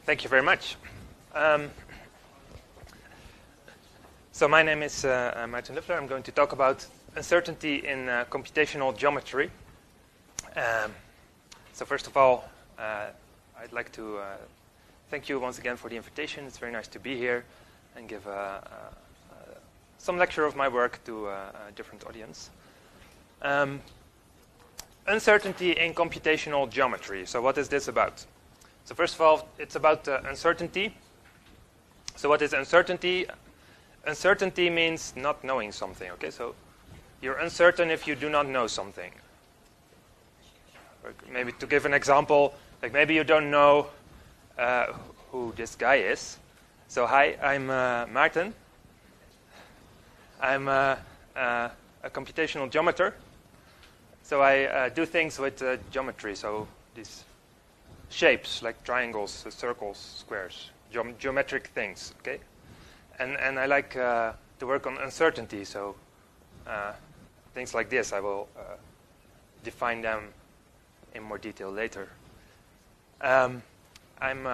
Thank you very much. So my name is Maarten Luffler. I'm going to talk about uncertainty in computational geometry. So first of all, I'd like to thank you once again for the invitation. It's very nice to be here and give some lecture of my work to a different audience. Uncertainty in computational geometry. So what is this about? So first of all, it's about uncertainty. So what is uncertainty? Uncertainty means not knowing something. Okay, so you're uncertain if you do not know something. Or maybe to give an example, like maybe you don't know who this guy is. So hi, I'm Maarten. I'm a computational geometer. So I do things with geometry. So these shapes like triangles, circles, squares, geometric things. Okay, and I like to work on uncertainty. So things like this, I will define them in more detail later. I'm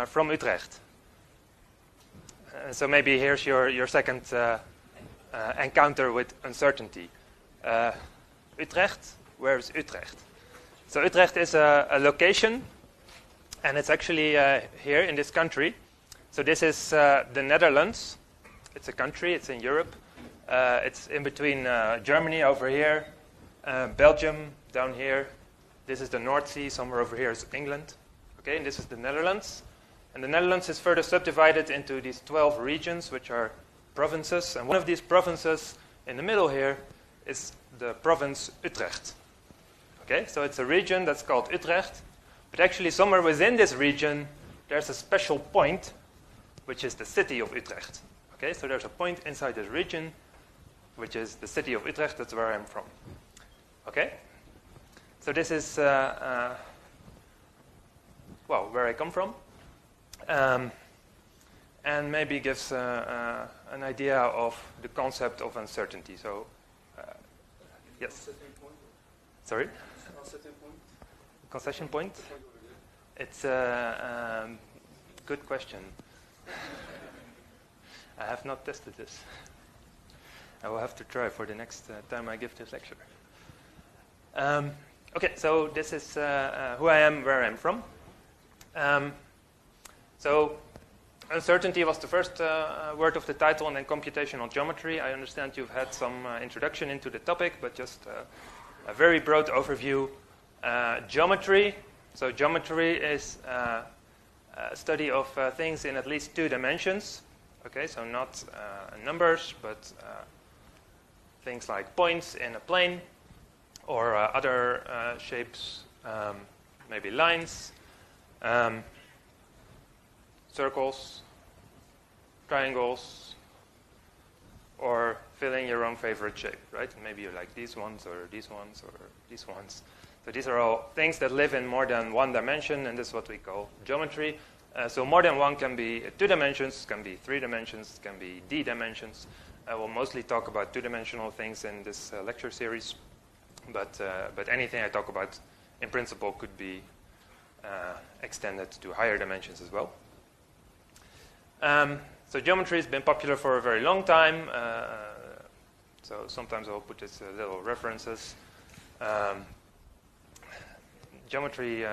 from Utrecht. So maybe here's your second encounter with uncertainty. Utrecht, where is Utrecht? So Utrecht is a location, and it's actually here in this country. So this is the Netherlands. It's a country, it's in Europe. It's in between Germany over here, Belgium down here. This is the North Sea, somewhere over here is England. Okay, and this is the Netherlands. And the Netherlands is further subdivided into these 12 regions, which are provinces. And one of these provinces in the middle here is the province Utrecht. Okay, so it's a region that's called Utrecht. But actually somewhere within this region, there's a special point, which is the city of Utrecht. Okay, so there's a point inside this region, which is the city of Utrecht. That's where I'm from. Okay, so this is, well, where I come from. And maybe gives an idea of the concept of uncertainty. So, yes. Sorry? Concession point? It's a good question. I have not tested this. I will have to try for the next time I give this lecture. Okay, so this is who I am, where I'm from. So uncertainty was the first word of the title, and then computational geometry. I understand you've had some introduction into the topic, but just a very broad overview. Geometry. So geometry is a study of things in at least 2 dimensions. Okay, so not numbers, but things like points in a plane, or other shapes, maybe lines, circles, triangles, or fill in your own favorite shape, right? Maybe you like these ones, or these ones, or these ones. So these are all things that live in more than 1 dimension, and this is what we call geometry. So more than 1 can be 2 dimensions, can be 3 dimensions, can be d dimensions. I will mostly talk about 2-dimensional things in this lecture series, but anything I talk about in principle could be extended to higher dimensions as well. So geometry has been popular for a very long time. So sometimes I'll put this little references. Geometry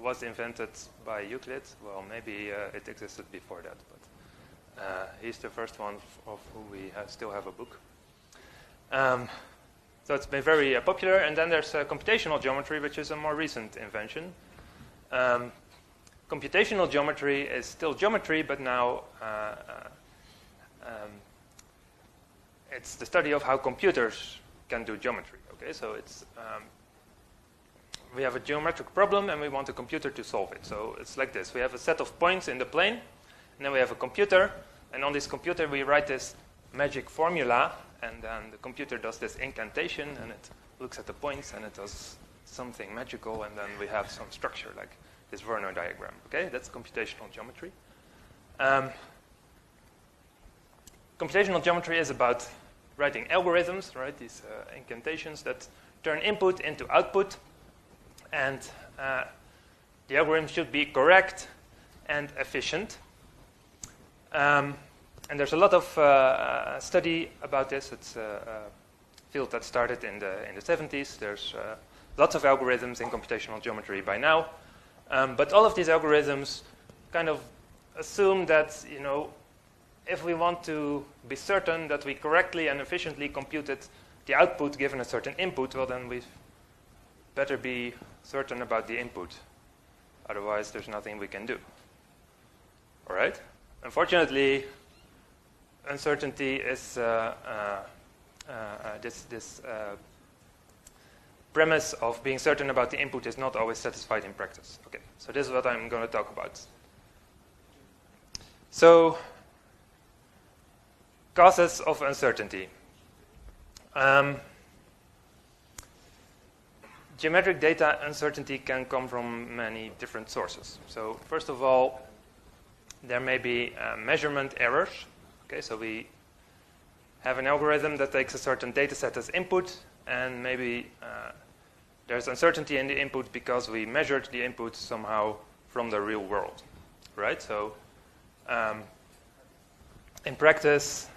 was invented by Euclid. Well, maybe it existed before that, but he's the first one of whom we still have a book. So it's been very popular. And then there's computational geometry, which is a more recent invention. Computational geometry is still geometry, but now it's the study of how computers can do geometry. Okay, so it's we have a geometric problem, and we want a computer to solve it. So it's like this: we have a set of points in the plane, and then we have a computer, and on this computer we write this magic formula, and then the computer does this incantation, and it looks at the points, and it does something magical, and then we have some structure like this Werner diagram. Okay, that's computational geometry. Computational geometry is about writing algorithms, right? These incantations that turn input into output, and the algorithm should be correct and efficient. And there's a lot of study about this. It's a field that started in the 70s. There's lots of algorithms in computational geometry by now. But all of these algorithms kind of assume that, if we want to be certain that we correctly and efficiently computed the output given a certain input, well, then we better be certain about the input. Otherwise, there's nothing we can do. All right? Unfortunately, uncertainty is this premise of being certain about the input is not always satisfied in practice. Okay, so this is what I'm going to talk about. So, causes of uncertainty. Geometric data uncertainty can come from many different sources. So, first of all, there may be measurement errors. Okay, so we have an algorithm that takes a certain data set as input, and maybe there's uncertainty in the input because we measured the input somehow from the real world, right? So in practice,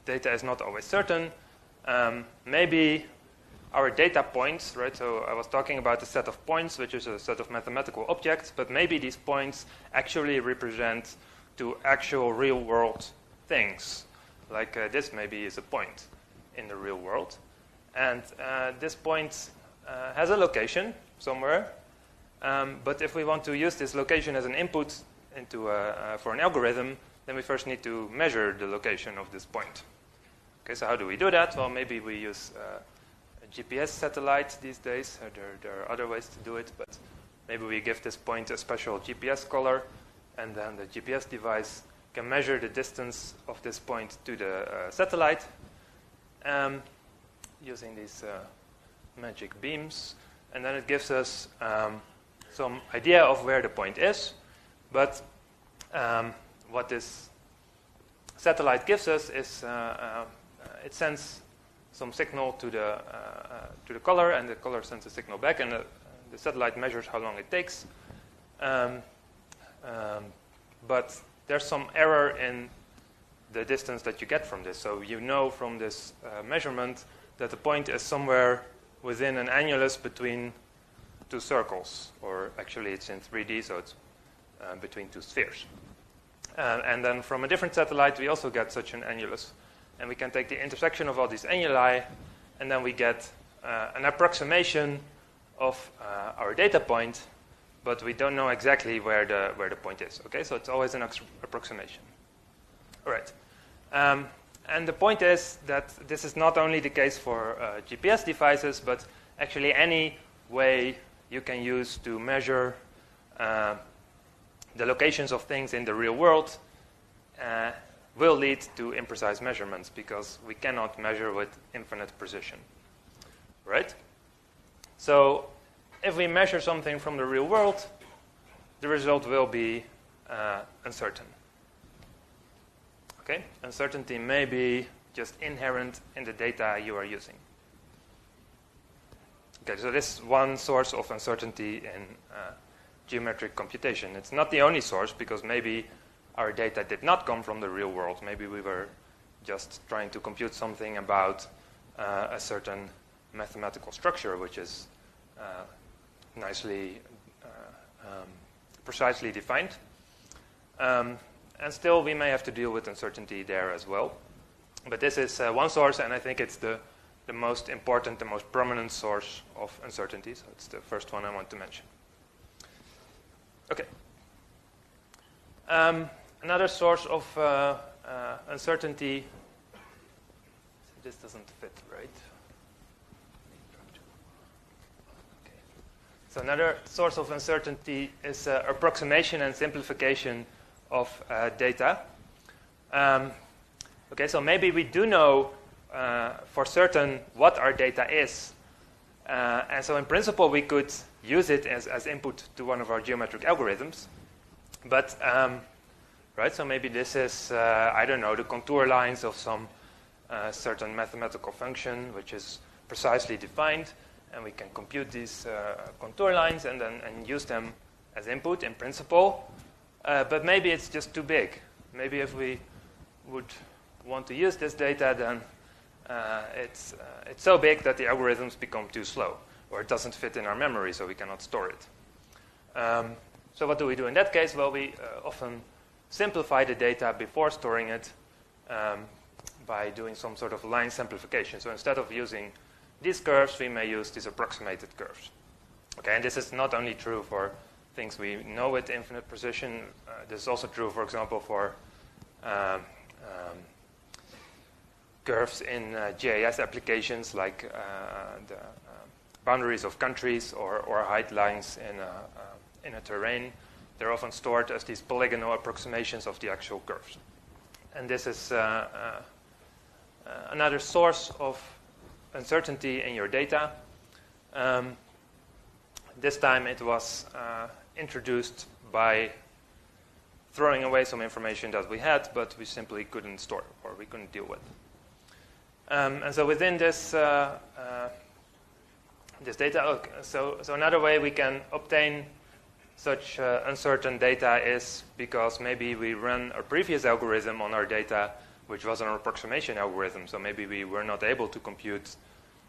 data is not always certain. Maybe our data points, right? So I was talking about a set of points, which is a set of mathematical objects, but maybe these points actually represent to actual real-world things. Like this maybe is a point in the real world. And this point has a location somewhere. But if we want to use this location as an input into for an algorithm, then we first need to measure the location of this point. Okay, so how do we do that? Well, maybe we use a GPS satellite these days. There are other ways to do it, but maybe we give this point a special GPS color, and then the GPS device can measure the distance of this point to the satellite using these magic beams, and then it gives us some idea of where the point is. But what this satellite gives us is it sends some signal to the color, and the color sends a signal back, and the satellite measures how long it takes. But there's some error in the distance that you get from this. So you know from this measurement that the point is somewhere within an annulus between two circles, or actually it's in 3D, so it's between two spheres. And then from a different satellite, we also get such an annulus. And we can take the intersection of all these annuli, and then we get an approximation of our data point, but we don't know exactly where the point is. Okay, so it's always an approximation. All right. And the point is that this is not only the case for GPS devices, but actually any way you can use to measure the locations of things in the real world will lead to imprecise measurements, because we cannot measure with infinite precision. Right? So if we measure something from the real world, the result will be uncertain. Okay? Uncertainty may be just inherent in the data you are using. Okay, so this is one source of uncertainty in geometric computation. It's not the only source, because maybe our data did not come from the real world. Maybe we were just trying to compute something about a certain mathematical structure, which is nicely, precisely defined. And still, we may have to deal with uncertainty there as well. But this is one source, and I think it's the most important, the most prominent source of uncertainty. So it's the first one I want to mention. Okay. Another source of uncertainty. This doesn't fit, right? Okay. So another source of uncertainty is approximation and simplification of data. Okay, so maybe we do know for certain what our data is. And so in principle, we could use it as input to one of our geometric algorithms. But, right, so maybe this is, I don't know, the contour lines of some certain mathematical function, which is precisely defined. And we can compute these contour lines and use them as input in principle. but maybe it's just too big. Maybe if we would want to use this data, then it's so big that the algorithms become too slow, or it doesn't fit in our memory, so we cannot store it. So what do we do in that case? Well, we often simplify the data before storing it by doing some sort of line simplification. So instead of using these curves, we may use these approximated curves. Okay, and this is not only true for things we know with infinite precision. This is also true, for example, for curves in GIS applications, like the boundaries of countries or height lines in a terrain. They're often stored as these polygonal approximations of the actual curves. And this is another source of uncertainty in your data. This time it was introduced by throwing away some information that we had, but we simply couldn't store or we couldn't deal with. And so within this this data, so another way we can obtain such uncertain data is because maybe we run a previous algorithm on our data, which was an approximation algorithm. So maybe we were not able to compute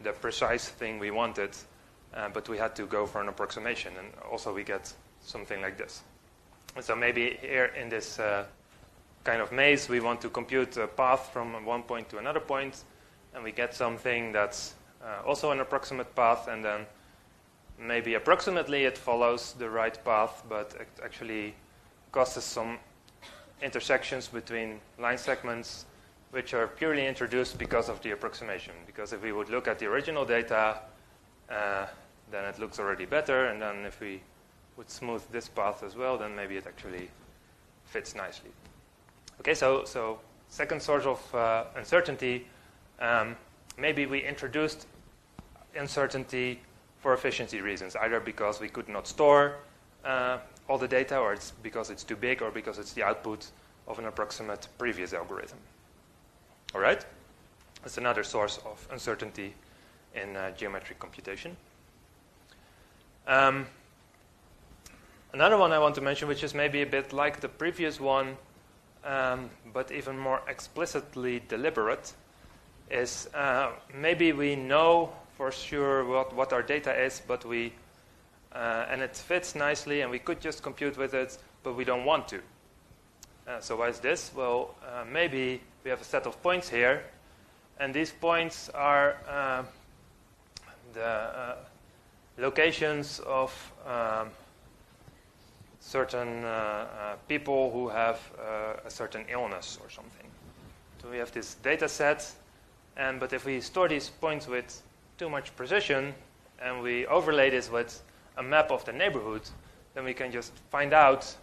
the precise thing we wanted, but we had to go for an approximation. And also we get something like this. And so maybe here in this kind of maze, we want to compute a path from one point to another point, and we get something that's also an approximate path, and then maybe approximately it follows the right path, but it actually causes some intersections between line segments which are purely introduced because of the approximation. Because if we would look at the original data, then it looks already better, and then if we would smooth this path as well, then maybe it actually fits nicely. Okay, so second source of uncertainty, maybe we introduced uncertainty for efficiency reasons, either because we could not store all the data, or it's because it's too big, or because it's the output of an approximate previous algorithm. All right? That's another source of uncertainty in geometric computation. Another one I want to mention, which is maybe a bit like the previous one, but even more explicitly deliberate, is maybe we know for sure what our data is, but and it fits nicely, and we could just compute with it, but we don't want to. So why is this? Well, maybe we have a set of points here, and these points are the locations of certain people who have a certain illness or something. So we have this data set, but if we store these points with too much precision, and we overlay this with a map of the neighborhood, then we can just find out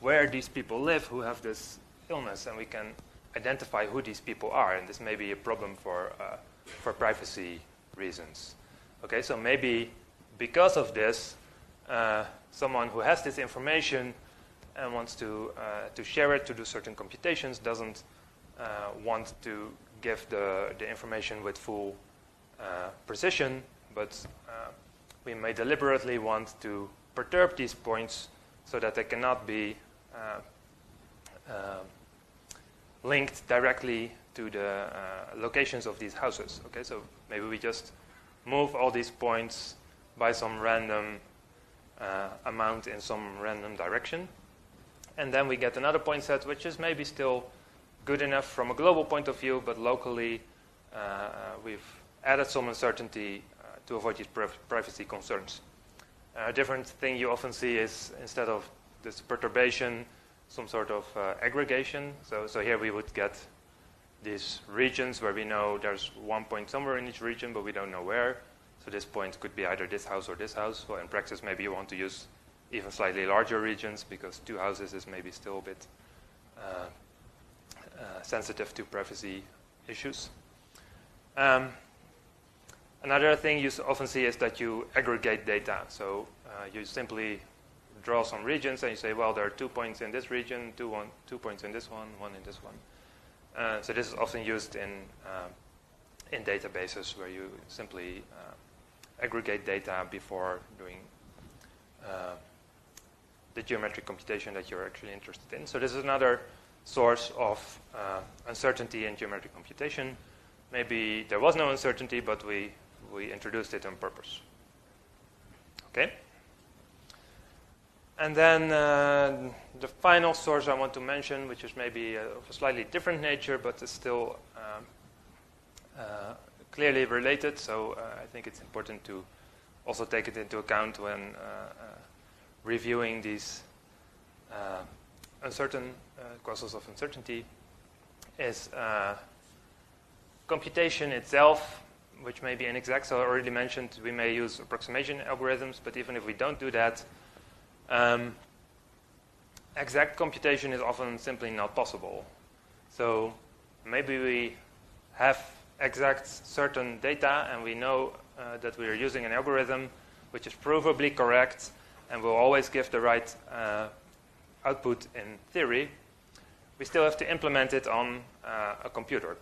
where these people live who have this illness, and we can identify who these people are. And this may be a problem for privacy reasons. Okay, so maybe because of this, someone who has this information and wants to share it, to do certain computations, doesn't want to give the information with full precision, but we may deliberately want to perturb these points so that they cannot be linked directly to the locations of these houses. Okay, so maybe we just move all these points by some random amount in some random direction, and then we get another point set which is maybe still good enough from a global point of view, but locally we've added some uncertainty to avoid these privacy concerns. A different thing you often see is, instead of this perturbation, some sort of aggregation. So here we would get these regions where we know there's one point somewhere in each region, but we don't know where. So this point could be either this house or this house. Well, in practice, maybe you want to use even slightly larger regions, because 2 houses is maybe still a bit sensitive to privacy issues. Another thing you often see is that you aggregate data. So you simply draw some regions, and you say, well, there are 2 points in this region, 2 points in this one in this one. So this is often used in databases where you simply aggregate data before doing the geometric computation that you're actually interested in. So this is another source of uncertainty in geometric computation. Maybe there was no uncertainty, but we introduced it on purpose. Okay? And then the final source I want to mention, which is maybe of a slightly different nature, but is still clearly related. So I think it's important to also take it into account when reviewing these uncertain causes of uncertainty, is computation itself, which may be inexact. So I already mentioned we may use approximation algorithms, but even if we don't do that, exact computation is often simply not possible. So maybe we have exact certain data and we know that we are using an algorithm which is provably correct and will always give the right output in theory. We still have to implement it on a computer.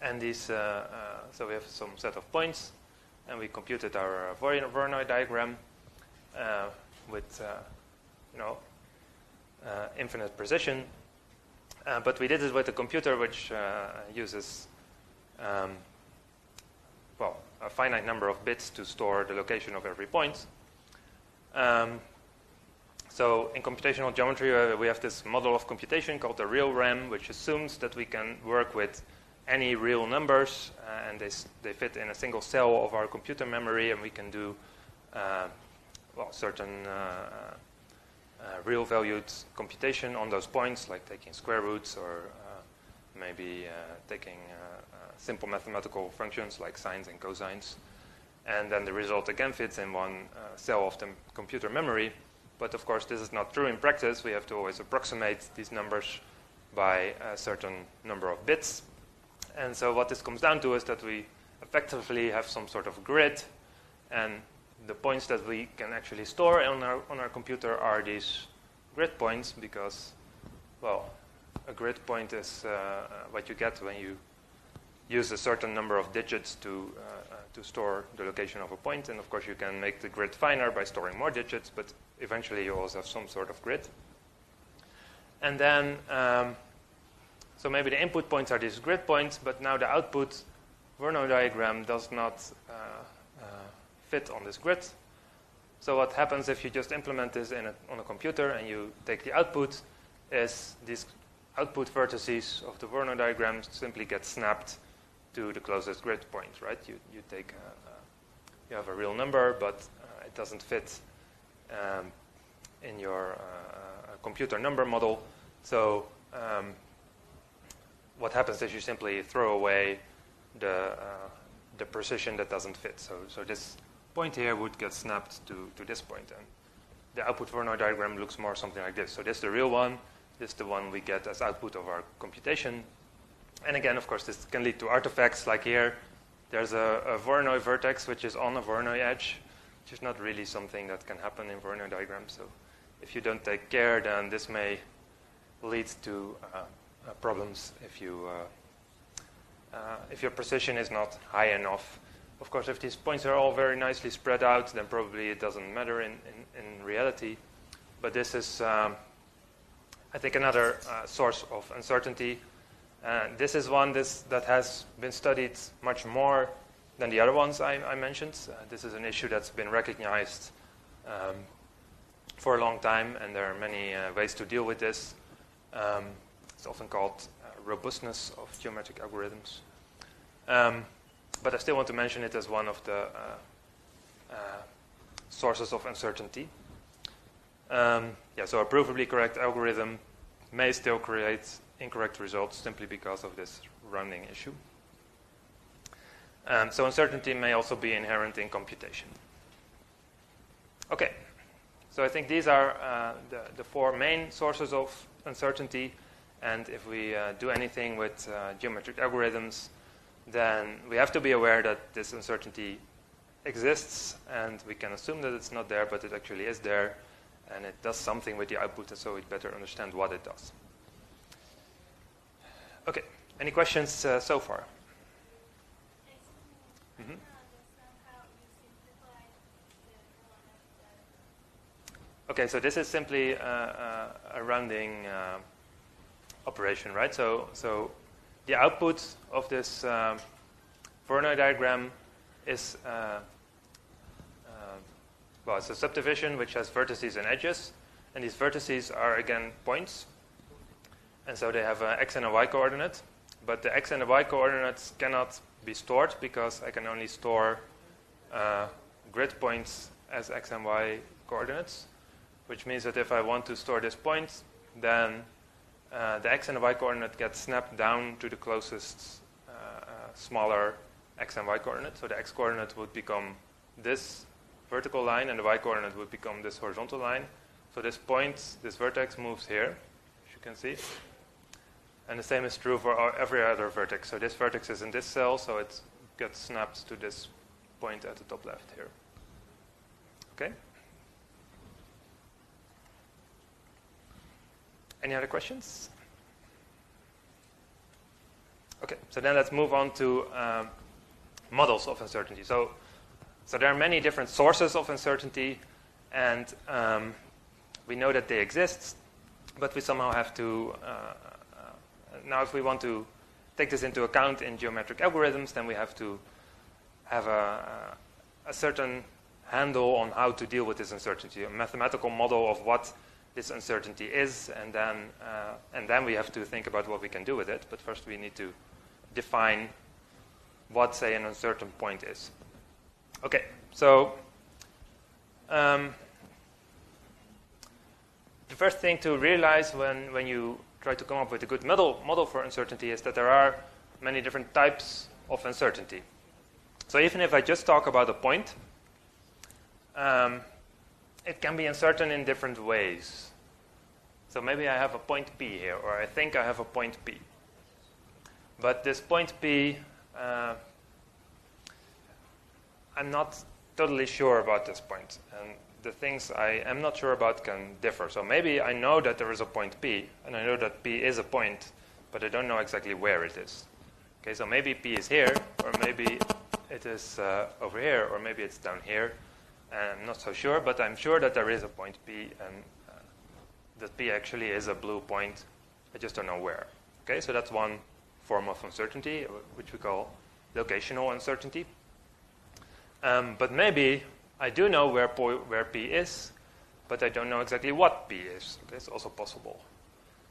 And these, so we have some set of points, and we computed our Voronoi diagram with infinite precision. But we did it with a computer which uses a finite number of bits to store the location of every point. So in computational geometry, we have this model of computation called the real RAM, which assumes that we can work with any real numbers, and they fit in a single cell of our computer memory, and we can do certain real-valued computation on those points, like taking square roots or maybe taking simple mathematical functions like sines and cosines. And then the result again fits in one cell of the computer memory. But of course, this is not true in practice. We have to always approximate these numbers by a certain number of bits. And so what this comes down to is that we effectively have some sort of grid, and the points that we can actually store on our computer are these grid points, because, well, a grid point is what you get when you use a certain number of digits to store the location of a point. And of course, you can make the grid finer by storing more digits, but eventually you also have some sort of grid. And then, so maybe the input points are these grid points, but now the output Voronoi diagram does not fit on this grid. So what happens if you just implement this on a computer and you take the output is these output vertices of the Voronoi diagram simply get snapped to the closest grid point, right? You take you have a real number, but it doesn't fit in your computer number model. So what happens is you simply throw away the precision that doesn't fit. So this point here would get snapped to this point, and the output Voronoi diagram looks more something like this. So this is the real one. This is the one we get as output of our computation. And again, of course, this can lead to artifacts. Like here, there's a Voronoi vertex which is on a Voronoi edge, which is not really something that can happen in Voronoi diagrams. So if you don't take care, then this may lead to problems if your precision is not high enough. Of course, if these points are all very nicely spread out, then probably it doesn't matter in reality. But this is, I think, another source of uncertainty. This is one that has been studied much more than the other ones I mentioned. This is an issue that's been recognized for a long time, and there are many ways to deal with this. It's often called robustness of geometric algorithms. But I still want to mention it as one of the sources of uncertainty. So a provably correct algorithm may still create incorrect results simply because of this rounding issue. So uncertainty may also be inherent in computation. Okay, so I think these are the four main sources of uncertainty. And if we do anything with geometric algorithms, then we have to be aware that this uncertainty exists, and we can assume that it's not there, but it actually is there, and it does something with the output, and so we better understand what it does. Okay, any questions so far? Mm-hmm. Okay, so this is simply a rounding operation, right? So the output of this Voronoi diagram is well, it's a subdivision which has vertices and edges, and these vertices are again points, and so they have an x and a y coordinate. But the x and the y coordinates cannot be stored because I can only store grid points as x and y coordinates, which means that if I want to store this point, then the x and the y coordinate gets snapped down to the closest smaller x and y coordinate. So the x coordinate would become this vertical line, and the y coordinate would become this horizontal line. So this point, this vertex moves here, as you can see. And the same is true for every other vertex. So this vertex is in this cell, so it gets snapped to this point at the top left here. Okay? Any other questions? Okay, so then let's move on to models of uncertainty. So there are many different sources of uncertainty, and we know that they exist, but we somehow have to, now if we want to take this into account in geometric algorithms, then we have to have a certain handle on how to deal with this uncertainty, a mathematical model of what this uncertainty is, and then we have to think about what we can do with it. But first we need to define what, say, an uncertain point is. Okay, so the first thing to realize when you try to come up with a good model for uncertainty is that there are many different types of uncertainty. So even if I just talk about a point, it can be uncertain in different ways. So maybe I have a point P here, or I think I have a point P. But this point P, I'm not totally sure about this point. And the things I am not sure about can differ. So maybe I know that there is a point P, and I know that P is a point, but I don't know exactly where it is. Okay, so maybe P is here, or maybe it is over here, or maybe it's down here. And I'm not so sure, but I'm sure that there is a point P, and that P actually is a blue point. I just don't know where. Okay, so that's one form of uncertainty, which we call locational uncertainty. But maybe I do know where P is, but I don't know exactly what P is. Okay, it's also possible.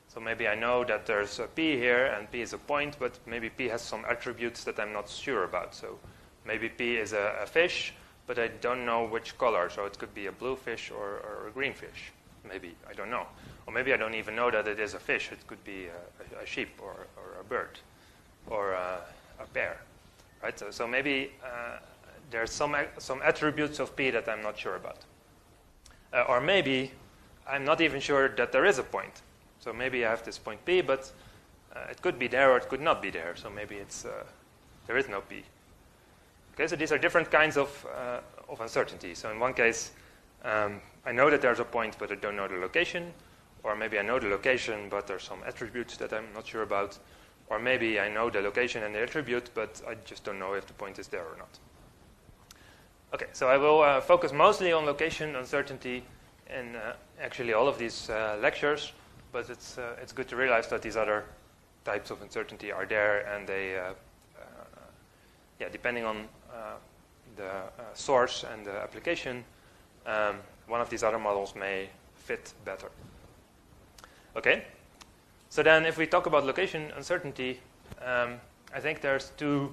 So maybe I know that there's a P here, and P is a point, but maybe P has some attributes that I'm not sure about. So maybe P is a fish, but I don't know which color. So it could be a blue fish or a green fish. Maybe, I don't know. Or maybe I don't even know that it is a fish. It could be a sheep or a bird or a bear. Right? So maybe there's some attributes of P that I'm not sure about. Or maybe I'm not even sure that there is a point. So maybe I have this point P, but it could be there or it could not be there. So maybe it's there is no P. Okay, so these are different kinds of uncertainty. So in one case, I know that there's a point, but I don't know the location. Or maybe I know the location, but there's some attributes that I'm not sure about. Or maybe I know the location and the attribute, but I just don't know if the point is there or not. Okay, so I will focus mostly on location uncertainty in actually all of these lectures, but it's good to realize that these other types of uncertainty are there, and they, depending on the source and the application, one of these other models may fit better. Okay, so then if we talk about location uncertainty, I think there's two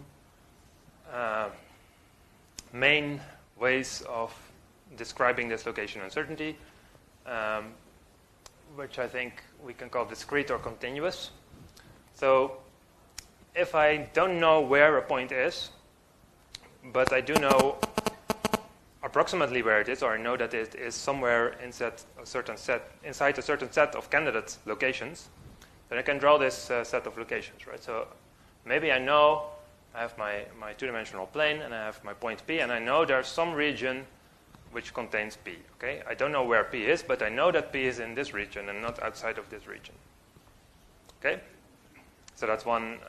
main ways of describing this location uncertainty, which I think we can call discrete or continuous. So if I don't know where a point is, but I do know approximately where it is, or I know that it is somewhere inside a certain set of candidate locations, then I can draw this set of locations, right? So maybe I know I have my two-dimensional plane, and I have my point P, and I know there's some region which contains P. Okay, I don't know where P is, but I know that P is in this region and not outside of this region. Okay, so that's one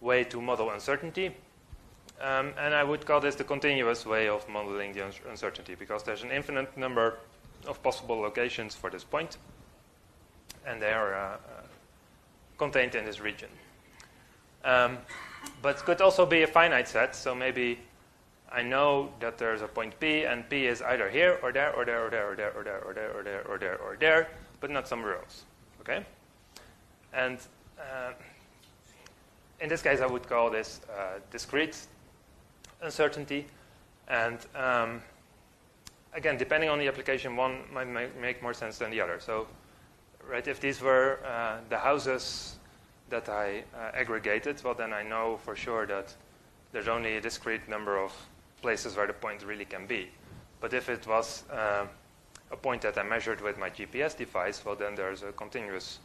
way to model uncertainty. And I would call this the continuous way of modeling the uncertainty, because there's an infinite number of possible locations for this point, and they are contained in this region. But it could also be a finite set, so maybe I know that there's a point P, and P is either here, or there, or there, or there, or there, or there, or there, or there, or there, or there, but not somewhere else. Okay? And in this case, I would call this discrete uncertainty. And again, depending on the application, one might make more sense than the other. So, right, if these were the houses that I aggregated, well, then I know for sure that there's only a discrete number of places where the point really can be. But if it was a point that I measured with my GPS device, well, then there's a continuous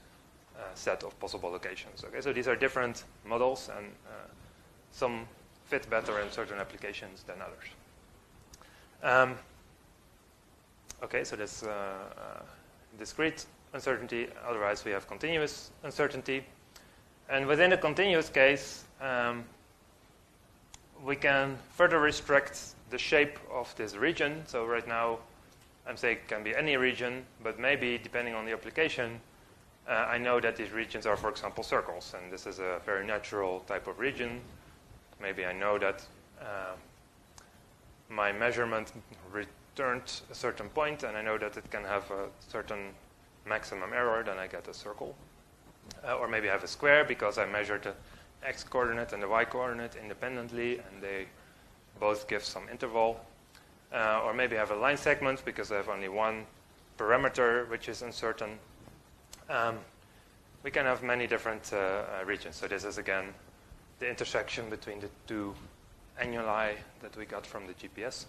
set of possible locations. Okay, so these are different models, and some fit better in certain applications than others. Okay, so that's discrete uncertainty. Otherwise, we have continuous uncertainty. And within the continuous case, we can further restrict the shape of this region. So right now, I'm saying it can be any region, but maybe depending on the application, I know that these regions are, for example, circles, and this is a very natural type of region. Maybe I know that my measurement returned a certain point, and I know that it can have a certain maximum error, then I get a circle. Or maybe I have a square because I measured the x-coordinate and the y-coordinate independently, and they both give some interval. Or maybe I have a line segment because I have only one parameter which is uncertain. We can have many different regions. So this is, again, the intersection between the two annuli that we got from the GPS.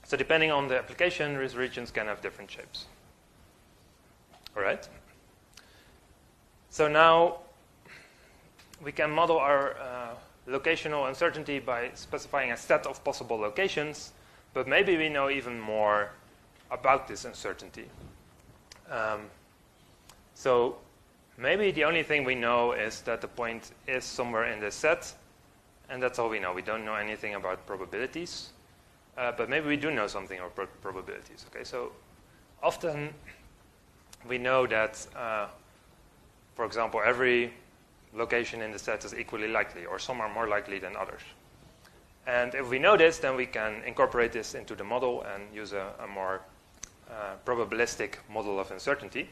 So depending on the application, these regions can have different shapes. All right? So now we can model our locational uncertainty by specifying a set of possible locations, but maybe we know even more about this uncertainty. So maybe the only thing we know is that the point is somewhere in this set, and that's all we know. We don't know anything about probabilities, but maybe we do know something about probabilities. Okay, so often we know that, for example, every location in the set is equally likely, or some are more likely than others. And if we know this, then we can incorporate this into the model and use a more probabilistic model of uncertainty.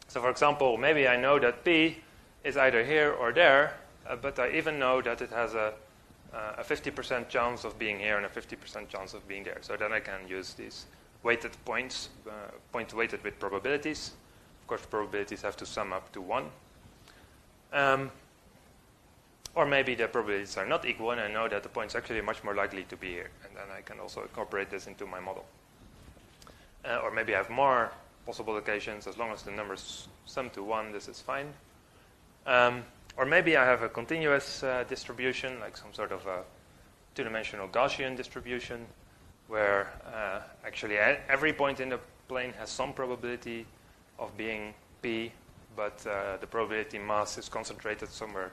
So for example, maybe I know that P is either here or there, but I even know that it has a 50% chance of being here and a 50% chance of being there. So then I can use these weighted points, points weighted with probabilities. Of course, probabilities have to sum up to 1. Or maybe the probabilities are not equal, and I know that the point's actually much more likely to be here. And then I can also incorporate this into my model. Or maybe I have more possible locations. As long as the numbers sum to 1, this is fine. Or maybe I have a continuous distribution, like some sort of a two-dimensional Gaussian distribution, where actually every point in the plane has some probability of being P, but the probability mass is concentrated somewhere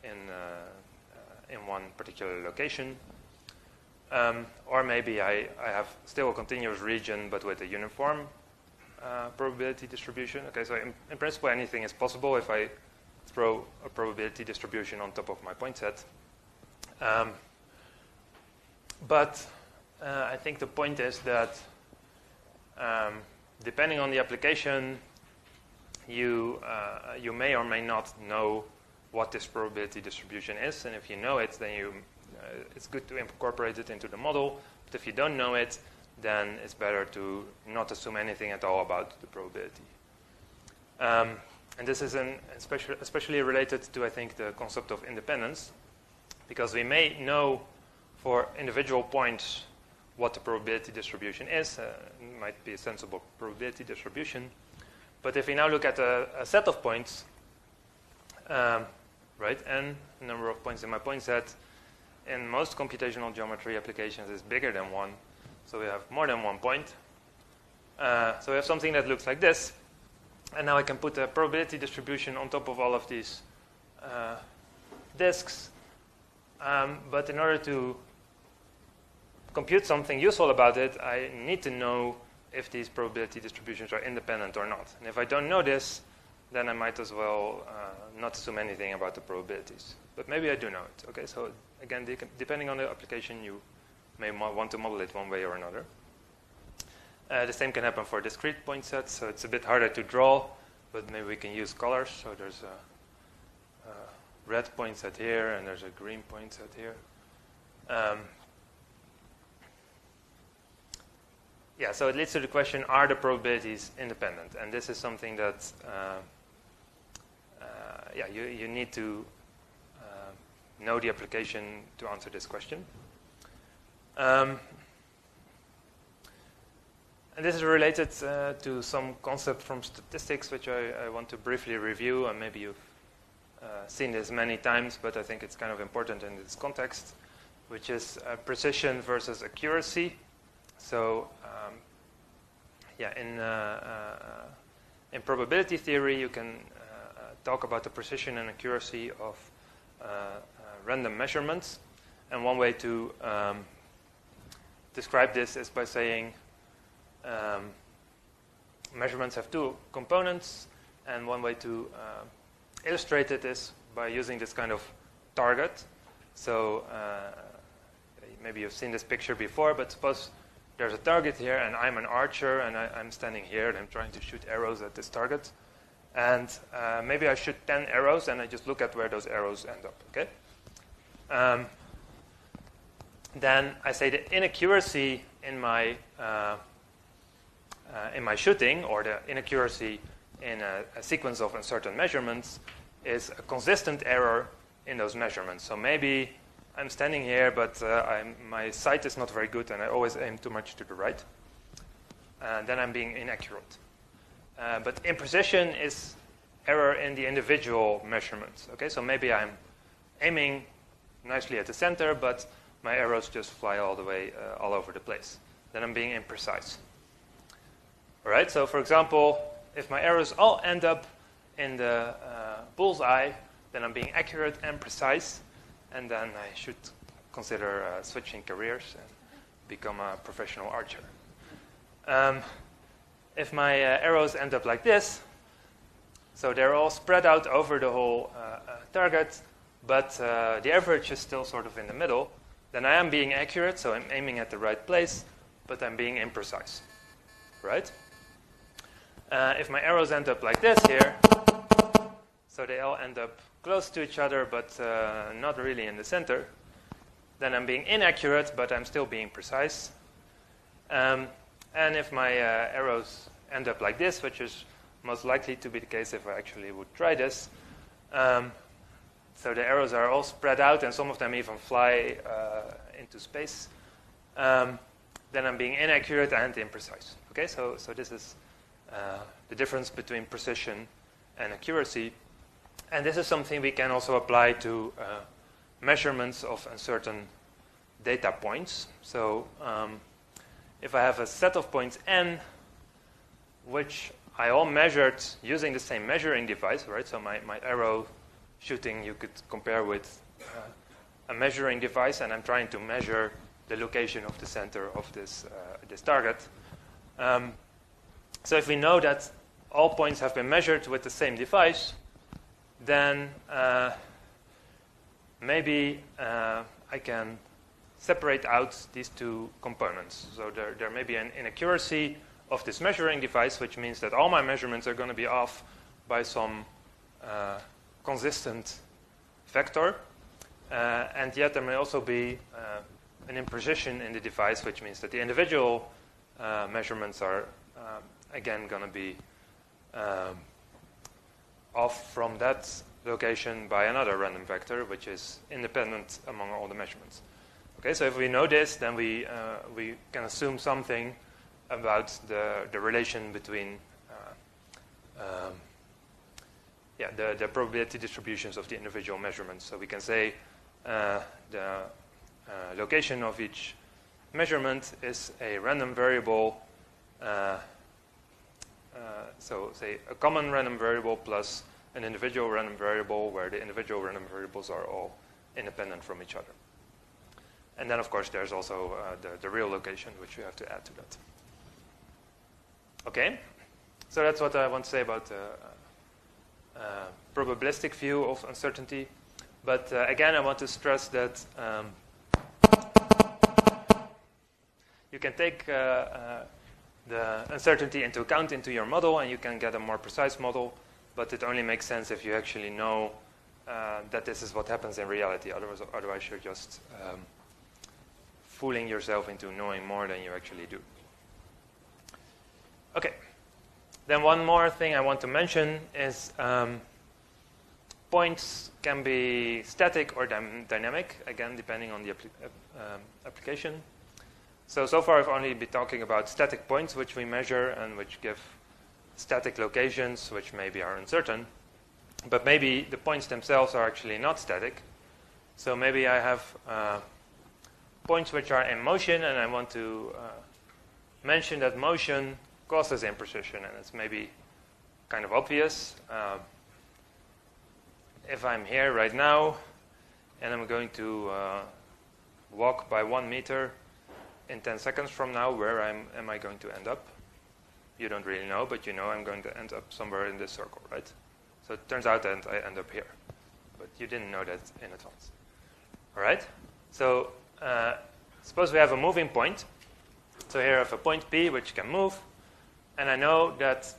in one particular location. Or maybe I have still a continuous region, but with a uniform probability distribution. Okay, so in principle, anything is possible if I throw a probability distribution on top of my point set. But I think the point is that depending on the application, you may or may not know what this probability distribution is, and if you know it, then it's good to incorporate it into the model. But if you don't know it, then it's better to not assume anything at all about the probability. And this is especially related to, I think, the concept of independence, because we may know for individual points what the probability distribution is. It might be a sensible probability distribution. But if we now look at a set of points, right, n, the number of points in my point set, in most computational geometry applications is bigger than 1. So we have more than 1 point. So we have something that looks like this. And now I can put a probability distribution on top of all of these disks. But in order to compute something useful about it, I need to know if these probability distributions are independent or not. And if I don't know this, then I might as well not assume anything about the probabilities. But maybe I do know it. Okay, so again, depending on the application, you may want to model it one way or another. The same can happen for discrete point sets, so it's a bit harder to draw, but maybe we can use colors. So there's a red point set here, and there's a green point set here. Yeah, so it leads to the question, are the probabilities independent? And this is something that you need to know the application to answer this question. And this is related to some concept from statistics, which I want to briefly review, and maybe you've seen this many times, but I think it's kind of important in this context, which is precision versus accuracy. So, in probability theory, you can talk about the precision and accuracy of random measurements. And one way to describe this is by saying measurements have two components, and one way to illustrate it is by using this kind of target. So maybe you've seen this picture before, but suppose there's a target here, and I'm an archer, and I'm standing here, and I'm trying to shoot arrows at this target. And maybe I shoot 10 arrows, and I just look at where those arrows end up, okay? Then I say the inaccuracy in my shooting, or the inaccuracy in a sequence of uncertain measurements, is a consistent error in those measurements. So maybe I'm standing here, but my sight is not very good, and I always aim too much to the right. Then I'm being inaccurate. But imprecision is error in the individual measurements. Okay, so maybe I'm aiming nicely at the center, but my arrows just fly all the way all over the place. Then I'm being imprecise. All right, so for example, if my arrows all end up in the bullseye, then I'm being accurate and precise, and then I should consider switching careers and become a professional archer. If my arrows end up like this, so they're all spread out over the whole target, but the average is still sort of in the middle, then I am being accurate, so I'm aiming at the right place, but I'm being imprecise, right? If my arrows end up like this here, so they all end up close to each other, but not really in the center, then I'm being inaccurate, but I'm still being precise. And if my arrows end up like this, which is most likely to be the case if I actually would try this, so the arrows are all spread out, and some of them even fly into space, then I'm being inaccurate and imprecise. Okay, so this is the difference between precision and accuracy. And this is something we can also apply to measurements of uncertain data points. So if I have a set of points n, which I all measured using the same measuring device, right? So my arrow shooting you could compare with a measuring device, and I'm trying to measure the location of the center of this target. So if we know that all points have been measured with the same device, then maybe I can separate out these two components. So there may be an inaccuracy of this measuring device, which means that all my measurements are going to be off by some consistent vector. And yet there may also be an imprecision in the device, which means that the individual measurements are, again, going to be off from that location by another random vector, which is independent among all the measurements. Okay, so if we know this, then we can assume something about the relation between the probability distributions of the individual measurements. So we can say the location of each measurement is a random variable. So say a common random variable plus an individual random variable, where the individual random variables are all independent from each other. And then, of course, there's also the real location, which we have to add to that. Okay, so that's what I want to say about probabilistic view of uncertainty. But again, I want to stress that you can take the uncertainty into account into your model, and you can get a more precise model, but it only makes sense if you actually know that this is what happens in reality. Otherwise you're just fooling yourself into knowing more than you actually do. Okay. Then one more thing I want to mention is points can be static or dynamic, again, depending on the application. So far I've only been talking about static points, which we measure and which give static locations, which maybe are uncertain. But maybe the points themselves are actually not static. So maybe I have points which are in motion, and I want to mention that motion causes imprecision, and it's maybe kind of obvious. If I'm here right now, and I'm going to walk by 1 meter in 10 seconds from now, where am I going to end up? You don't really know, but you know I'm going to end up somewhere in this circle, right? So it turns out that I end up here. But you didn't know that in advance. All right? So suppose we have a moving point. So here I have a point P, which can move. And I know that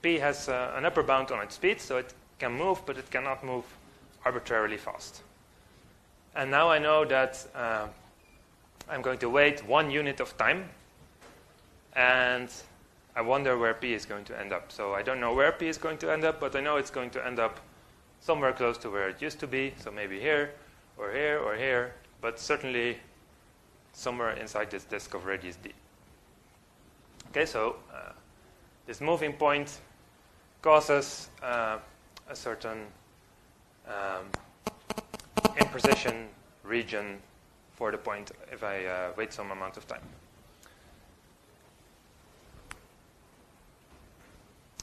P has an upper bound on its speed, so it can move, but it cannot move arbitrarily fast. And now I know that I'm going to wait 1 unit of time, and I wonder where P is going to end up. So I don't know where P is going to end up, but I know it's going to end up somewhere close to where it used to be, so maybe here, or here, or here, but certainly somewhere inside this disk of radius d. Okay, so this moving point causes a certain imprecision region for the point if I wait some amount of time.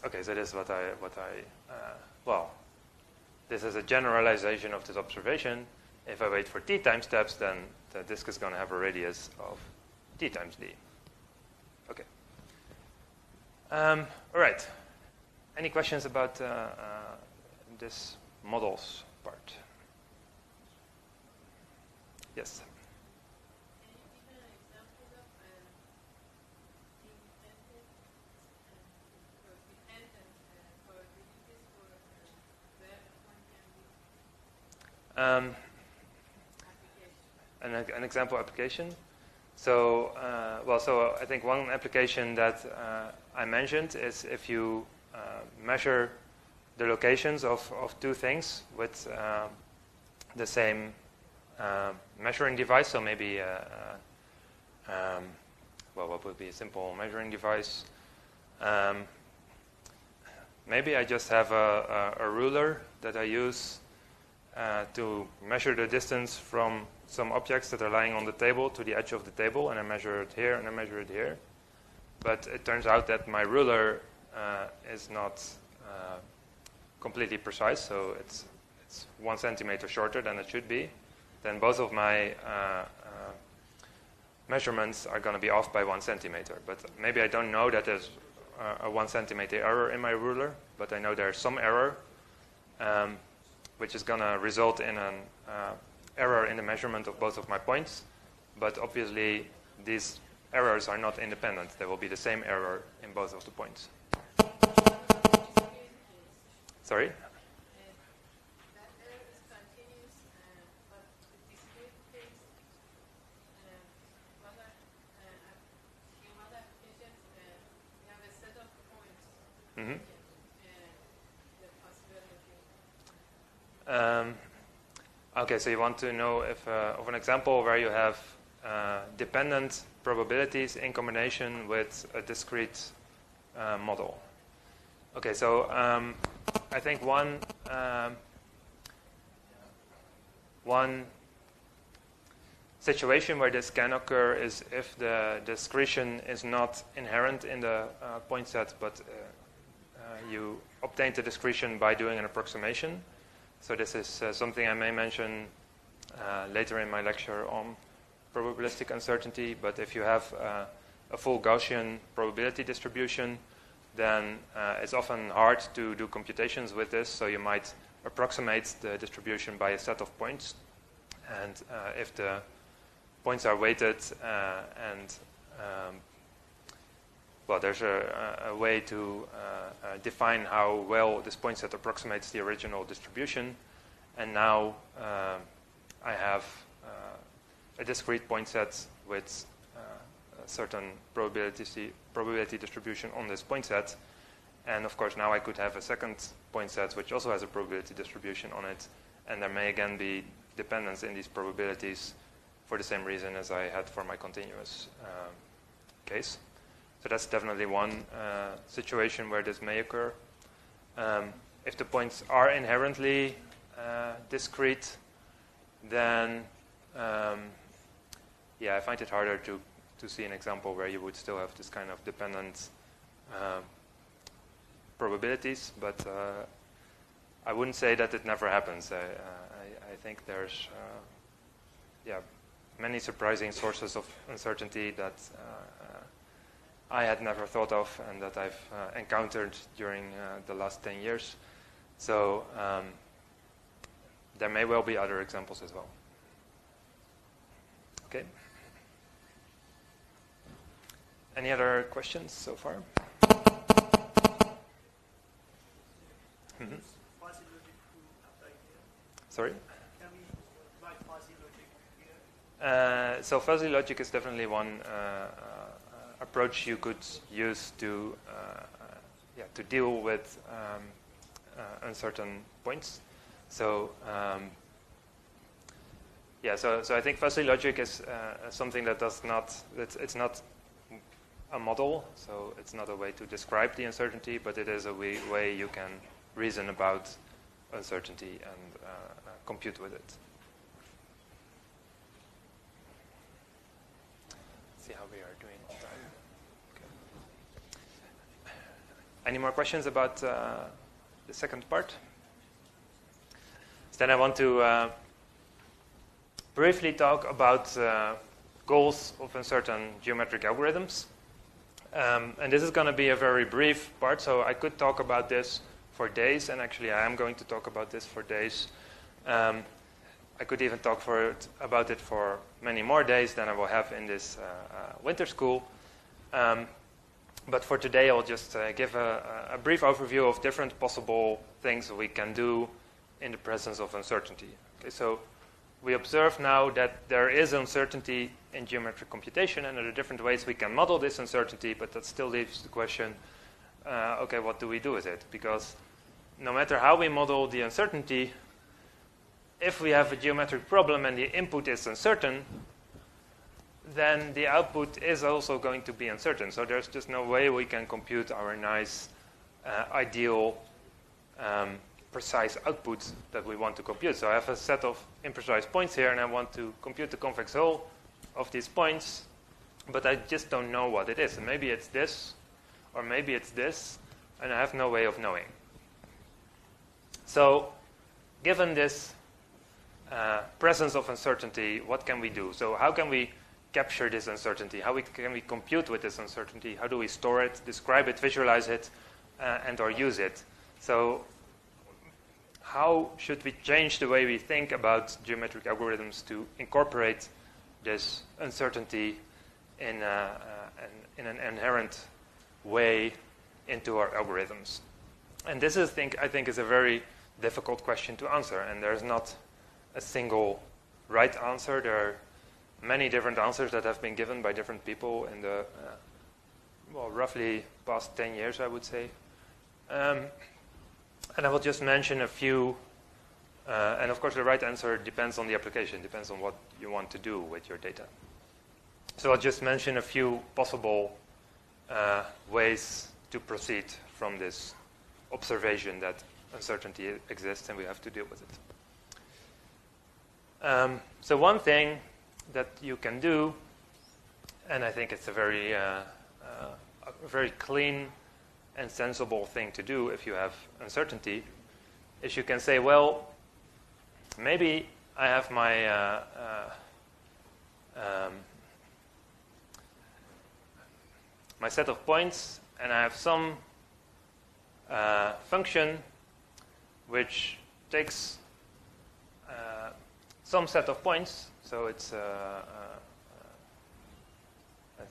Okay, so this is well, this is a generalization of this observation. If I wait for t time steps, then the disk is going to have a radius of t times d. Okay. All right. Any questions about this models part? Yes. An example application. So, so I think one application that I mentioned is if you measure the locations of 2 things with the same measuring device. So maybe, what would be a simple measuring device? Maybe I just have a ruler that I use to measure the distance from some objects that are lying on the table to the edge of the table, and I measure it here and I measure it here. But it turns out that my ruler is not completely precise, so it's 1 centimeter shorter than it should be. Then both of my measurements are going to be off by 1 centimeter. But maybe I don't know that there's a 1 centimeter error in my ruler, but I know there's some error, which is going to result in an error in the measurement of both of my points. But obviously, these errors are not independent. There will be the same error in both of the points. Sorry? Mm-hmm. Okay, so you want to know if of an example where you have dependent probabilities in combination with a discrete model. Okay, so I think one situation where this can occur is if the discretion is not inherent in the point set, but you obtain the discretion by doing an approximation. So this is something I may mention later in my lecture on probabilistic uncertainty, but if you have a full Gaussian probability distribution, then it's often hard to do computations with this, so you might approximate the distribution by a set of points. And if the points are weighted well, there's a way to define how well this point set approximates the original distribution. And now I have a discrete point set with a certain probability distribution on this point set. And of course, now I could have a second point set which also has a probability distribution on it. And there may again be dependence in these probabilities for the same reason as I had for my continuous case. So that's definitely one situation where this may occur. If the points are inherently discrete, then yeah, I find it harder to see an example where you would still have this kind of dependent probabilities, but I wouldn't say that it never happens. I think there's yeah, many surprising sources of uncertainty that I had never thought of and that I've encountered during the last 10 years. So there may well be other examples as well. Okay. Any other questions so far? Mm-hmm. Sorry? Can we write fuzzy logic here? So fuzzy logic is definitely one approach you could use to deal with uncertain points. So so I think fuzzy logic is something that does not. It's not a model, so it's not a way to describe the uncertainty, but it is a way you can reason about uncertainty and compute with it. Let's see how we are doing on time. Okay. Any more questions about the second part? So then I want to briefly talk about goals of uncertain geometric algorithms. And this is going to be a very brief part, so I could talk about this for days, and actually I am going to talk about this for days. I could even talk about it for many more days than I will have in this winter school. But for today, I'll just give a brief overview of different possible things we can do in the presence of uncertainty. Okay, so we observe now that there is uncertainty in geometric computation, and there are different ways we can model this uncertainty, but that still leaves the question, okay, what do we do with it? Because no matter how we model the uncertainty, if we have a geometric problem and the input is uncertain, then the output is also going to be uncertain. So there's just no way we can compute our nice, ideal, precise output that we want to compute. So I have a set of imprecise points here, and I want to compute the convex hull of these points, but I just don't know what it is. And maybe it's this, or maybe it's this, and I have no way of knowing. So given this presence of uncertainty, what can we do? So how can we capture this uncertainty? How can we compute with this uncertainty? How do we store it, describe it, visualize it, and or use it? So how should we change the way we think about geometric algorithms to incorporate this uncertainty in an inherent way into our algorithms? And this is, I think, is a very difficult question to answer, and there's not a single right answer. There are many different answers that have been given by different people in the roughly past 10 years, I would say. And I will just mention a few, and of course the right answer depends on the application, depends on what you want to do with your data. So I'll just mention a few possible ways to proceed from this observation that uncertainty exists and we have to deal with it. So one thing that you can do, and I think it's a very clean and sensible thing to do if you have uncertainty, is you can say, well, maybe I have my my set of points, and I have some function which takes some set of points. So it's I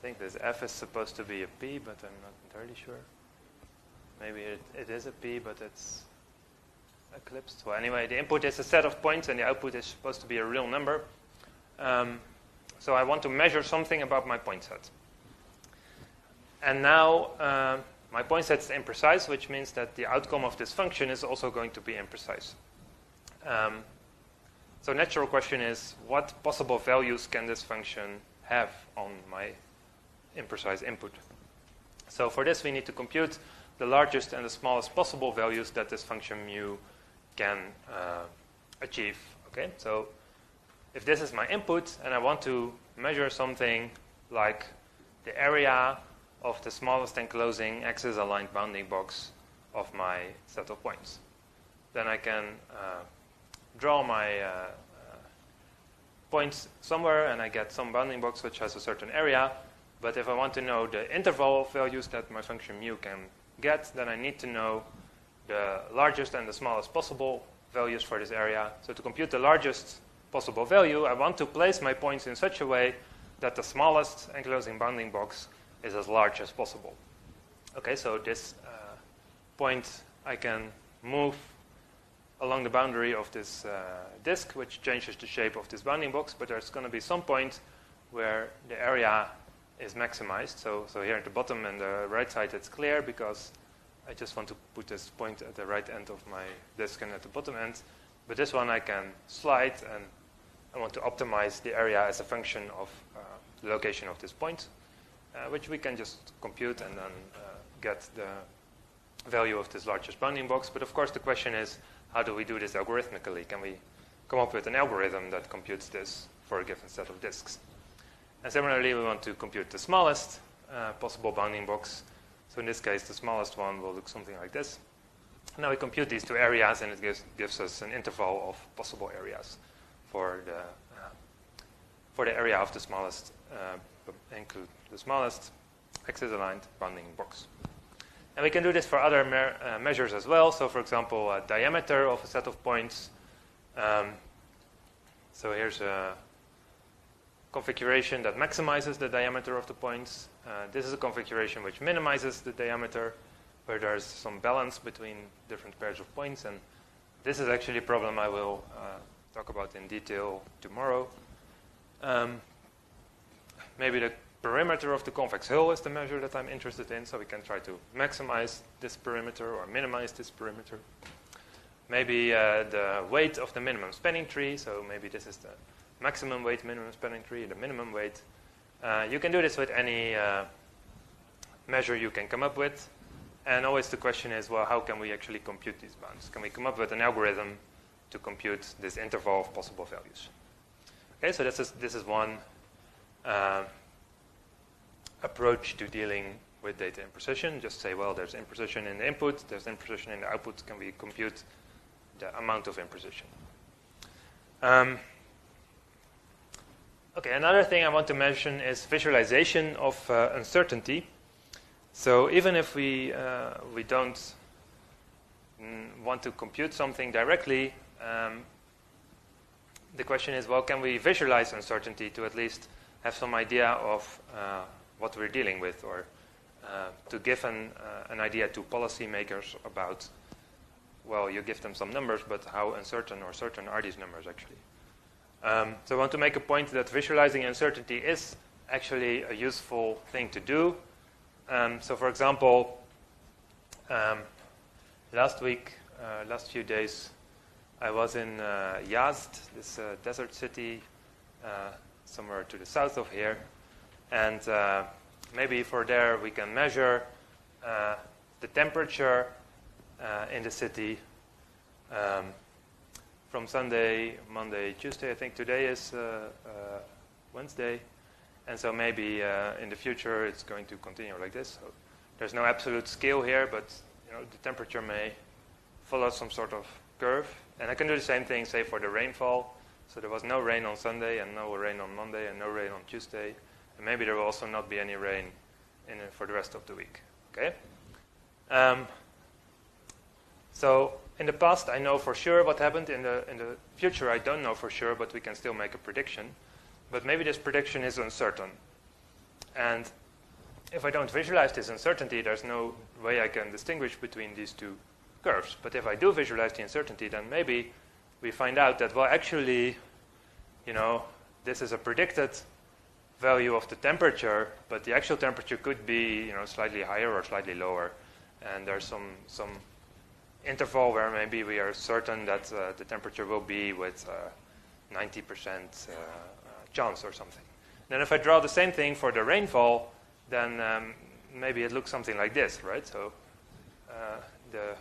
think this f is supposed to be a p, but I'm not entirely sure. Maybe it is a p, but it's eclipsed. Well, anyway, the input is a set of points, and the output is supposed to be a real number. So I want to measure something about my point set. And now my point set is imprecise, which means that the outcome of this function is also going to be imprecise. So natural question is, what possible values can this function have on my imprecise input? So for this, we need to compute the largest and the smallest possible values that this function mu can achieve. Okay, so if this is my input and I want to measure something like the area of the smallest enclosing axis-aligned bounding box of my set of points, then I can draw my points somewhere, and I get some bounding box which has a certain area. But if I want to know the interval of values that my function mu can get, then I need to know the largest and the smallest possible values for this area. So to compute the largest possible value, I want to place my points in such a way that the smallest enclosing bounding box is as large as possible. Okay, so this point I can move along the boundary of this disk, which changes the shape of this bounding box, but there's going to be some point where the area is maximized. So here at the bottom and the right side, it's clear because I just want to put this point at the right end of my disk and at the bottom end. But this one I can slide, and I want to optimize the area as a function of the location of this point, which we can just compute and then get the value of this largest bounding box. But of course the question is, how do we do this algorithmically? Can we come up with an algorithm that computes this for a given set of disks? And similarly, we want to compute the smallest possible bounding box. So in this case, the smallest one will look something like this. Now we compute these two areas, and it gives us an interval of possible areas for the area of the smallest, include the smallest axis-aligned bounding box. And we can do this for other measures as well. So for example, diameter of a set of points. So here's a configuration that maximizes the diameter of the points. This is a configuration which minimizes the diameter, where there's some balance between different pairs of points. And this is actually a problem I will talk about in detail tomorrow. Maybe the perimeter of the convex hull is the measure that I'm interested in, so we can try to maximize this perimeter or minimize this perimeter. Maybe the weight of the minimum spanning tree, so maybe this is the maximum weight minimum spanning tree, the minimum weight. You can do this with any measure you can come up with, and always the question is, well, how can we actually compute these bounds? Can we come up with an algorithm to compute this interval of possible values? Okay, so this is one approach to dealing with data imprecision. Just say, well, there's imprecision in the input, there's imprecision in the output. Can we compute the amount of imprecision? Okay, another thing I want to mention is visualization of uncertainty. So even if we don't want to compute something directly, the question is, well, can we visualize uncertainty to at least have some idea of what we're dealing with, or to give an idea to policymakers about, well, you give them some numbers, but how uncertain or certain are these numbers actually? So I want to make a point that visualizing uncertainty is actually a useful thing to do. So for example, last few days, I was in Yazd, this desert city somewhere to the south of here. And maybe for there we can measure the temperature in the city from Sunday, Monday, Tuesday. I think today is Wednesday. And so maybe in the future it's going to continue like this. So there's no absolute scale here, but the temperature may follow some sort of curve. And I can do the same thing, say, for the rainfall. So there was no rain on Sunday, and no rain on Monday, and no rain on Tuesday. And maybe there will also not be any rain for the rest of the week. Okay? So in the past, I know for sure what happened. In the future, I don't know for sure, but we can still make a prediction. But maybe this prediction is uncertain. And if I don't visualize this uncertainty, there's no way I can distinguish between these two curves. But if I do visualize the uncertainty, then maybe we find out that, well, actually, this is a predicted value of the temperature, but the actual temperature could be, slightly higher or slightly lower. And there's some interval where maybe we are certain that the temperature will be with 90% chance or something. Then if I draw the same thing for the rainfall, then maybe it looks something like this, right? So the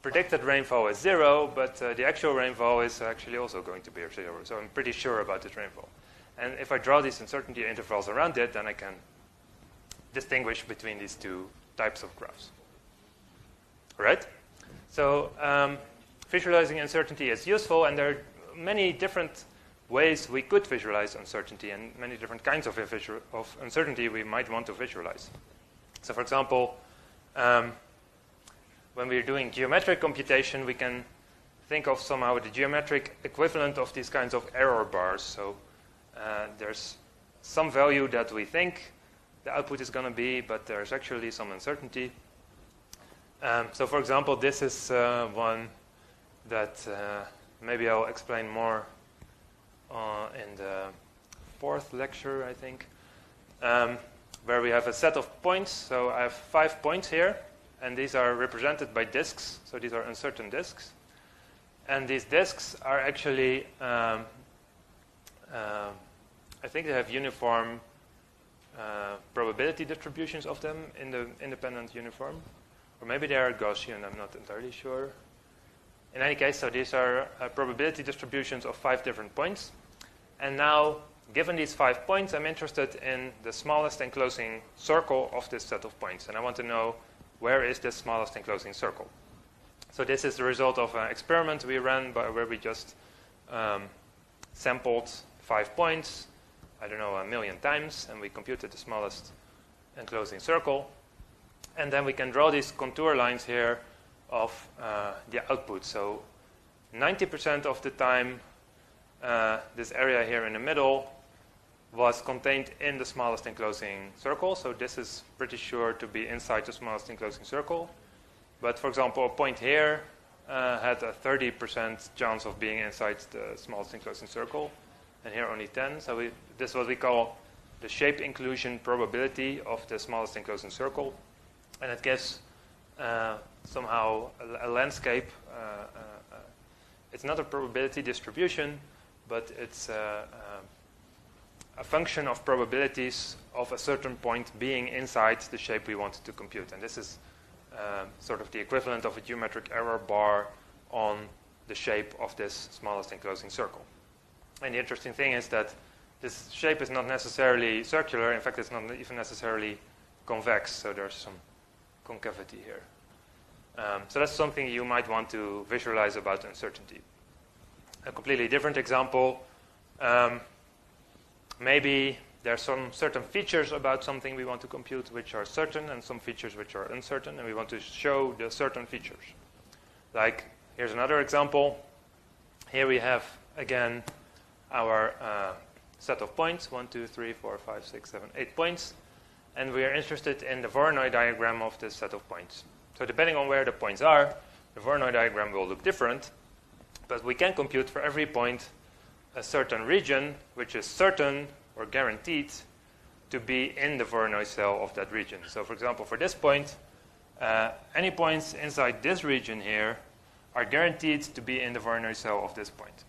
predicted rainfall is 0, but the actual rainfall is actually also going to be 0. So I'm pretty sure about this rainfall. And if I draw these uncertainty intervals around it, then I can distinguish between these two types of graphs. All right? So visualizing uncertainty is useful, and there are many different ways we could visualize uncertainty, and many different kinds of uncertainty we might want to visualize. So for example, when we're doing geometric computation, we can think of somehow the geometric equivalent of these kinds of error bars. So there's some value that we think the output is going to be, but there's actually some uncertainty. So for example, this is one that maybe I'll explain more in the 4th lecture, I think, where we have a set of points. So I have 5 points here, and these are represented by disks. So these are uncertain disks. And these disks are actually, I think they have uniform probability distributions of them in the independent uniform. Or maybe they are Gaussian, I'm not entirely sure. In any case, so these are probability distributions of 5 different points. And now, given these 5 points, I'm interested in the smallest enclosing circle of this set of points. And I want to know, where is this smallest enclosing circle? So this is the result of an experiment we ran where we just sampled 5 points, I don't know, 1,000,000 times, and we computed the smallest enclosing circle. And then we can draw these contour lines here of the output. So 90% of the time, this area here in the middle was contained in the smallest enclosing circle. So this is pretty sure to be inside the smallest enclosing circle. But for example, a point here had a 30% chance of being inside the smallest enclosing circle, and here only 10. So this is what we call the shape inclusion probability of the smallest enclosing circle. And it gives somehow a landscape. It's not a probability distribution, but it's a function of probabilities of a certain point being inside the shape we wanted to compute. And this is sort of the equivalent of a geometric error bar on the shape of this smallest enclosing circle. And the interesting thing is that this shape is not necessarily circular. In fact, it's not even necessarily convex, so there's some concavity here. So that's something you might want to visualize about uncertainty. A completely different example, maybe there are some certain features about something we want to compute which are certain, and some features which are uncertain, and we want to show the certain features. Like, here's another example. Here we have, again, our set of points, 1, 2, 3, 4, 5, 6, 7, 8 points. And we are interested in the Voronoi diagram of this set of points. So depending on where the points are, the Voronoi diagram will look different. But we can compute for every point a certain region, which is certain or guaranteed to be in the Voronoi cell of that region. So for example, for this point, any points inside this region here are guaranteed to be in the Voronoi cell of this point.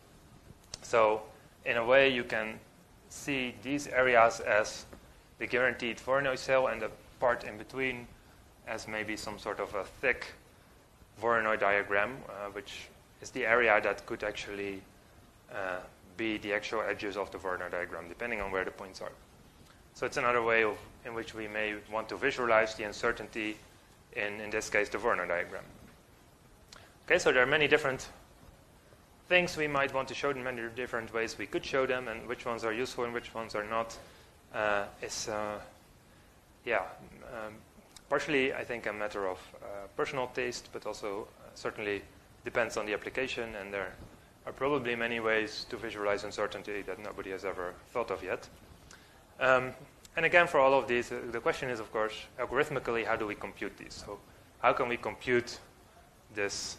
So in a way, you can see these areas as the guaranteed Voronoi cell, and the part in between as maybe some sort of a thick Voronoi diagram, which is the area that could actually be the actual edges of the Voronoi diagram, depending on where the points are. So it's another way in which we may want to visualize the uncertainty in this case, the Voronoi diagram. Okay, so there are many different things we might want to show them, many different ways we could show them, and which ones are useful and which ones are not, is partially, I think, a matter of personal taste, but also certainly depends on the application, and there are probably many ways to visualize uncertainty that nobody has ever thought of yet. And again, for all of these, the question is, of course, algorithmically, how do we compute these? So how can we compute this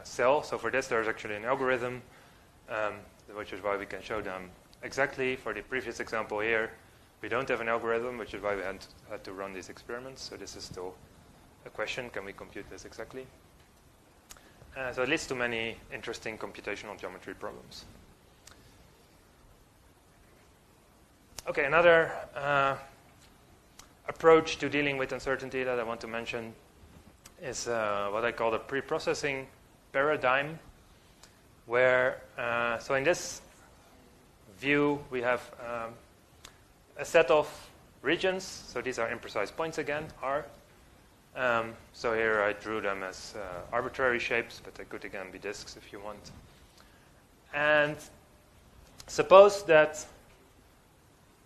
cell? So for this, there's actually an algorithm, which is why we can show them exactly. For the previous example here, we don't have an algorithm, which is why we had to run these experiments. So this is still a question, can we compute this exactly? So it leads to many interesting computational geometry problems. Okay, another approach to dealing with uncertainty that I want to mention is what I call the pre-processing paradigm, where, so in this view, we have a set of regions. So these are imprecise points again, R. So here I drew them as arbitrary shapes, but they could again be disks if you want. And suppose that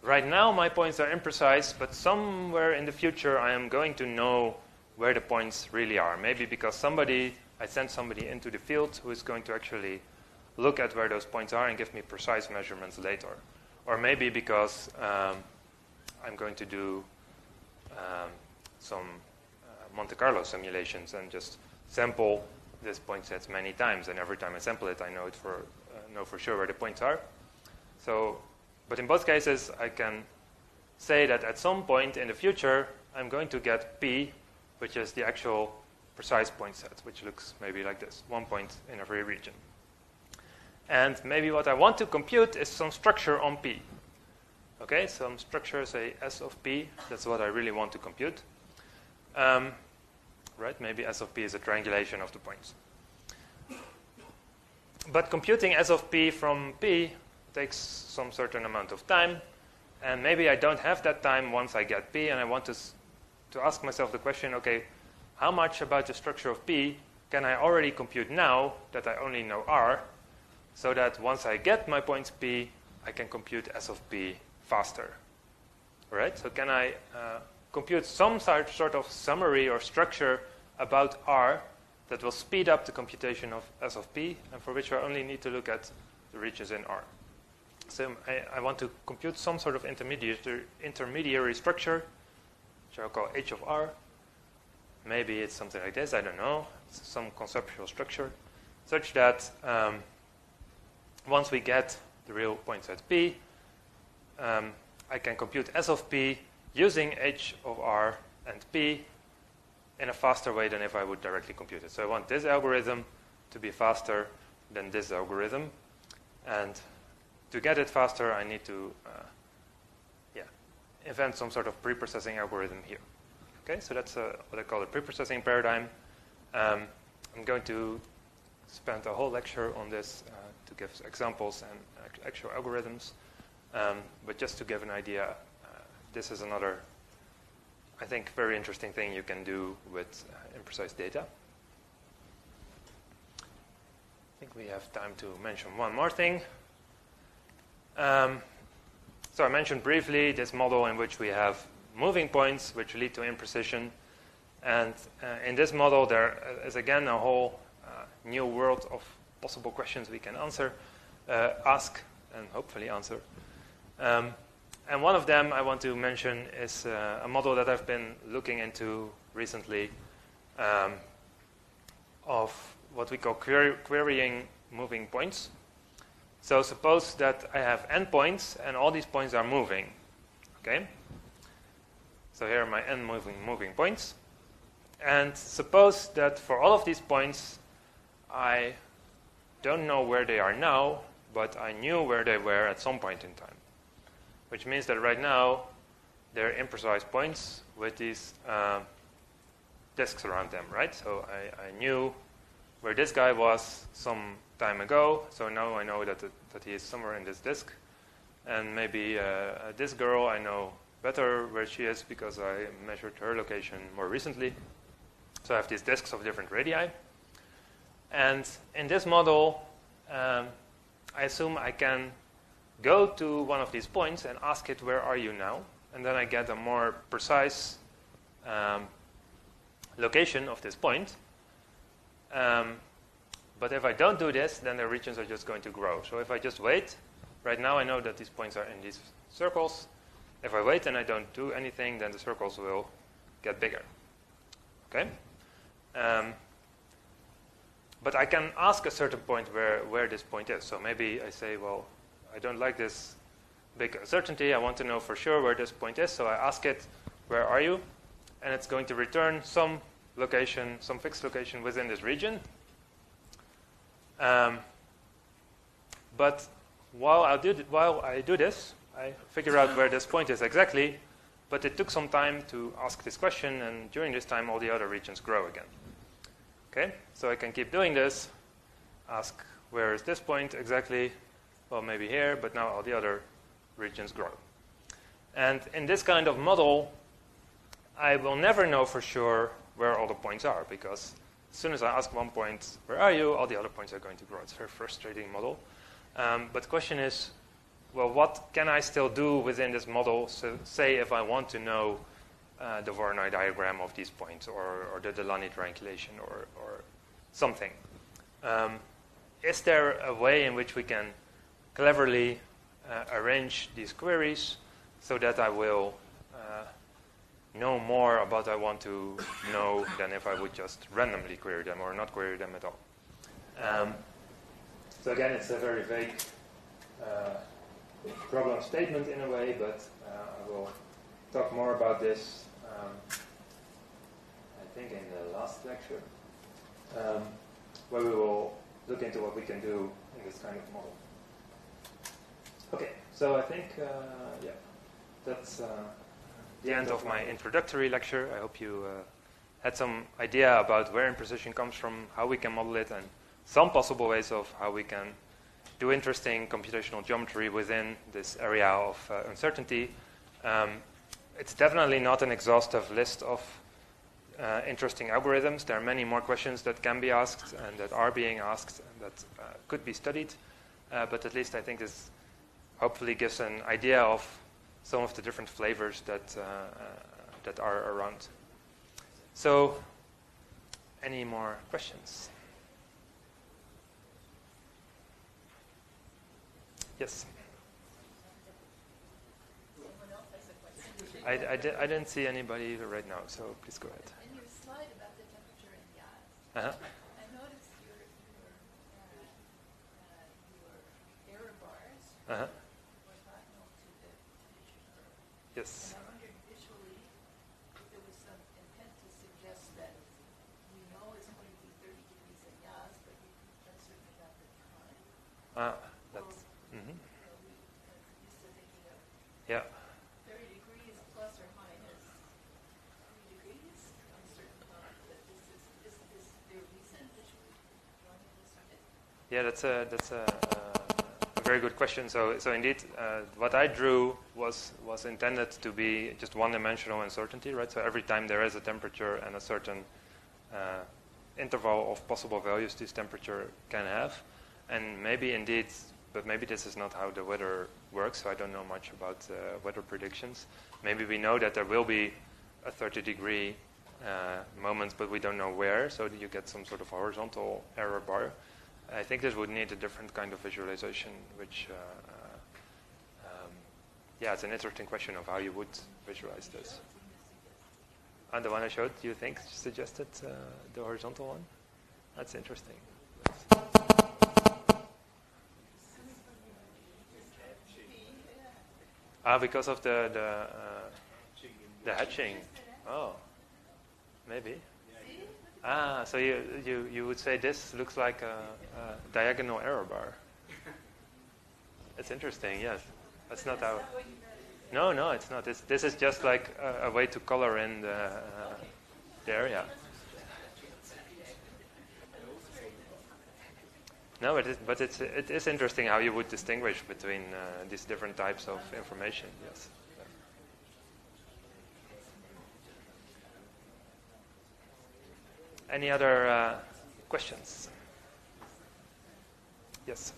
right now my points are imprecise, but somewhere in the future I am going to know where the points really are. Maybe because I sent somebody into the field who is going to actually look at where those points are and give me precise measurements later. Or maybe because I'm going to do some Monte Carlo simulations and just sample this point sets many times, and every time I sample it, I know for sure where the points are. So, but in both cases, I can say that at some point in the future, I'm going to get P, which is the actual precise point set, which looks maybe like this, 1 point in every region. And maybe what I want to compute is some structure on P. Okay, some structure, say S of P, that's what I really want to compute. Right, maybe S of P is a triangulation of the points. But computing S of P from P takes some certain amount of time, and maybe I don't have that time once I get P, and I want to ask myself the question, okay, how much about the structure of P can I already compute now that I only know R, so that once I get my points P, I can compute S of P faster. All right, so can I compute some sort of summary or structure about R that will speed up the computation of S of P, and for which I only need to look at the regions in R. So I want to compute some sort of intermediary structure, which I'll call H of R. Maybe it's something like this, I don't know. It's some conceptual structure, such that once we get the real points at P, I can compute S of P using H of R and P in a faster way than if I would directly compute it. So I want this algorithm to be faster than this algorithm. And to get it faster, I need to invent some sort of pre-processing algorithm here. Okay, so that's what I call a pre-processing paradigm. I'm going to spend a whole lecture on this to give examples and actual algorithms. But just to give an idea, this is another, I think, very interesting thing you can do with imprecise data. I think we have time to mention one more thing. So I mentioned briefly this model in which we have moving points which lead to imprecision. And in this model, there is again a whole new world of possible questions we can ask, and hopefully answer. And one of them I want to mention is a model that I've been looking into recently of what we call querying moving points. So suppose that I have n points, and all these points are moving. Okay? So here are my n moving points. And suppose that for all of these points, I don't know where they are now, but I knew where they were at some point in time. Which means that right now, they're imprecise points with these disks around them, right? So I knew where this guy was some time ago, so now I know that he is somewhere in this disk. And maybe this girl, I know better where she is because I measured her location more recently. So I have these disks of different radii. And in this model, I assume I can go to one of these points and ask it, where are you now? And then I get a more precise location of this point. But if I don't do this, then the regions are just going to grow. So if I just wait, right now I know that these points are in these circles. If I wait and I don't do anything, then the circles will get bigger. Okay? But I can ask a certain point where this point is. So maybe I say, well, I don't like this big uncertainty. I want to know for sure where this point is. So I ask it, where are you? And it's going to return some location, some fixed location within this region. But while I do this, I figure out where this point is exactly. But it took some time to ask this question, and during this time, all the other regions grow again. Okay, so I can keep doing this, ask where is this point exactly? Well, maybe here, but now all the other regions grow. And in this kind of model, I will never know for sure where all the points are, because as soon as I ask one point, where are you, all the other points are going to grow. It's a very frustrating model. But the question is, well, what can I still do within this model? So say if I want to know the Voronoi diagram of these points, or the Delaunay triangulation, or something. Is there a way in which we can cleverly arrange these queries so that I will know more about what I want to know than if I would just randomly query them or not query them at all? So again, it's a very vague problem statement in a way, but I will talk more about this, I think, in the last lecture, where we will look into what we can do in this kind of model. Okay, so I think, yeah, that's the end of my introductory lecture. I hope you had some idea about where imprecision comes from, how we can model it, and some possible ways of how we can do interesting computational geometry within this area of uncertainty. It's definitely not an exhaustive list of interesting algorithms. There are many more questions that can be asked and that are being asked and that could be studied. But at least I think this hopefully gives an idea of some of the different flavors that are around. So, any more questions? Yes. I didn't see anybody right now, so please go ahead. In your slide about the temperature in gas, Uh-huh. I noticed your error bars Uh-huh. were cardinal to the temperature curve. Yes. And I wondered visually if there was some intent to suggest that we know it's going to be 30 degrees in gas, but we can uncertain about the time. That's. Mm-hmm. We used to thinking of Yeah. 30 degrees plus or minus 3 degrees. I'm certain about that this is their reason visually drawing this from it. Yeah, that's a very good question. So indeed, what I drew was intended to be just one-dimensional uncertainty, right? So every time there is a temperature and a certain interval of possible values this temperature can have, and maybe indeed, but maybe this is not how the weather works. So I don't know much about weather predictions. Maybe we know that there will be a 30-degree moment, but we don't know where. So you get some sort of horizontal error bar. I think this would need a different kind of visualization, which, yeah, it's an interesting question of how you would visualize this. And the one I showed, do you think suggested the horizontal one? That's interesting. Because of the hatching. Oh, maybe. So you would say this looks like a diagonal error bar. It's interesting, yes. That's not how. No, it's not. This is just like a way to color in the area. No, but it is interesting how you would distinguish between these different types of information. Yes. Any other questions? Yes.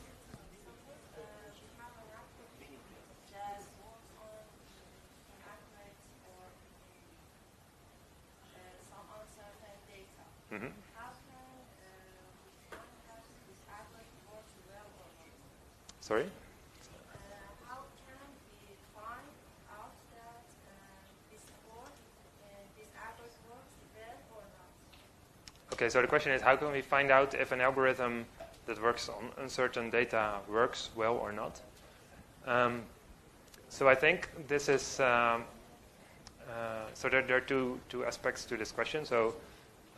Mm-hmm. Sorry? How can we find out that this code, this algorithm works well or not? Okay, so the question is, how can we find out if an algorithm that works on uncertain data works well or not? So I think this is, so there are two aspects to this question. So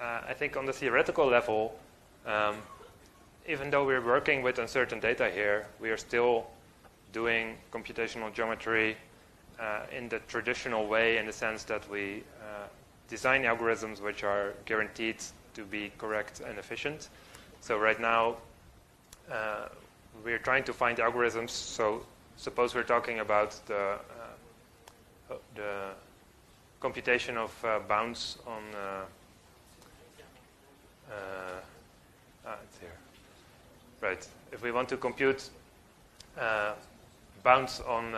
I think on the theoretical level, even though we're working with uncertain data here, we are still doing computational geometry in the traditional way, in the sense that we design algorithms which are guaranteed to be correct and efficient. So right now, we're trying to find algorithms. So suppose we're talking about the computation of bounds on it's here. Right. If we want to compute bounds on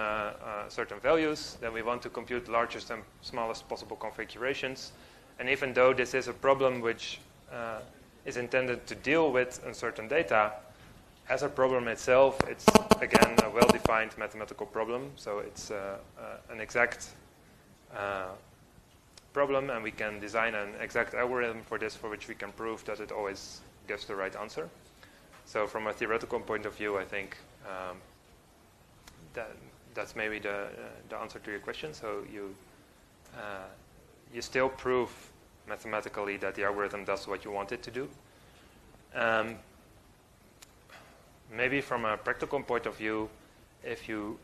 certain values, then we want to compute largest and smallest possible configurations. And even though this is a problem which is intended to deal with uncertain data, as a problem itself, it's, again, a well-defined mathematical problem. So it's an exact problem, and we can design an exact algorithm for this, for which we can prove that it always gives the right answer. So from a theoretical point of view, I think that's maybe the answer to your question. So you still prove mathematically that the algorithm does what you want it to do. Maybe from a practical point of view, if you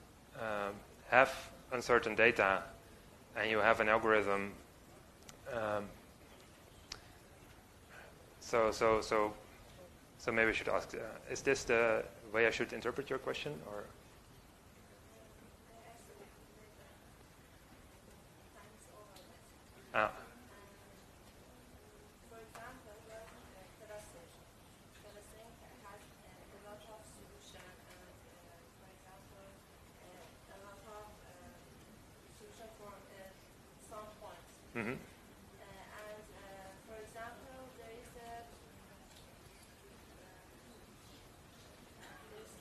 have uncertain data and you have an algorithm, so maybe I should ask, is this the way I should interpret your question, or? For example, terracing has a lot of solution, and for example, a lot of solution for some points. Mm-hmm. And for example, there is some things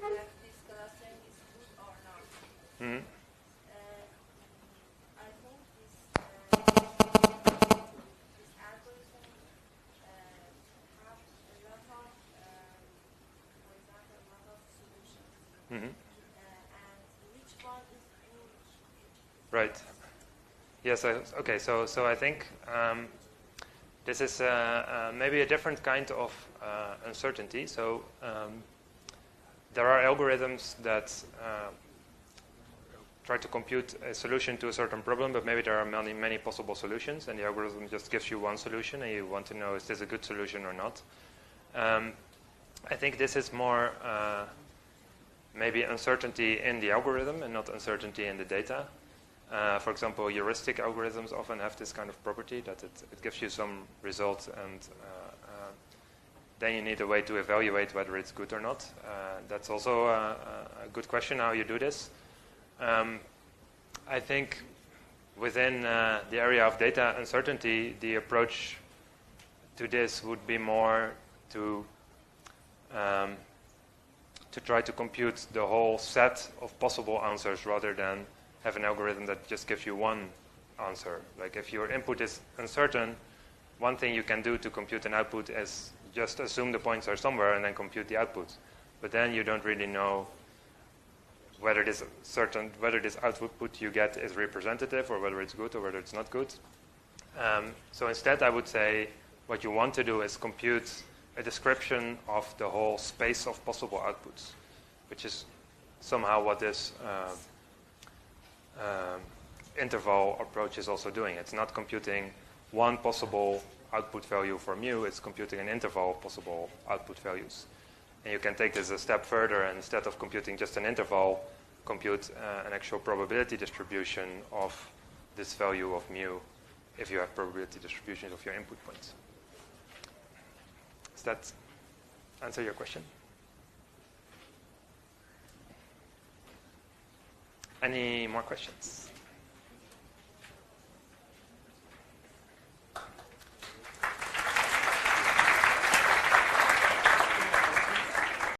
like this clustering is good or not. Mm-hmm. I think this algorithm have a lot of, for example, a lot of solutions. Mm-hmm. And which one is good? Right. Yes. Okay. So I think this is maybe a different kind of uncertainty. So there are algorithms that try to compute a solution to a certain problem, but maybe there are many possible solutions, and the algorithm just gives you one solution, and you want to know, is this a good solution or not? I think this is more maybe uncertainty in the algorithm and not uncertainty in the data. For example, heuristic algorithms often have this kind of property that it gives you some result, and then you need a way to evaluate whether it's good or not. That's also a good question, how you do this. I think within the area of data uncertainty, the approach to this would be more to try to compute the whole set of possible answers rather than have an algorithm that just gives you one answer. Like if your input is uncertain, one thing you can do to compute an output is just assume the points are somewhere and then compute the output. But then you don't really know whether this output you get is representative, or whether it's good or whether it's not good. So instead, I would say what you want to do is compute a description of the whole space of possible outputs, which is somehow what this interval approach is also doing. It's not computing one possible output value for mu, it's computing an interval of possible output values. And you can take this a step further, and instead of computing just an interval, compute an actual probability distribution of this value of mu if you have probability distributions of your input points. Is that answer your question. Any more questions?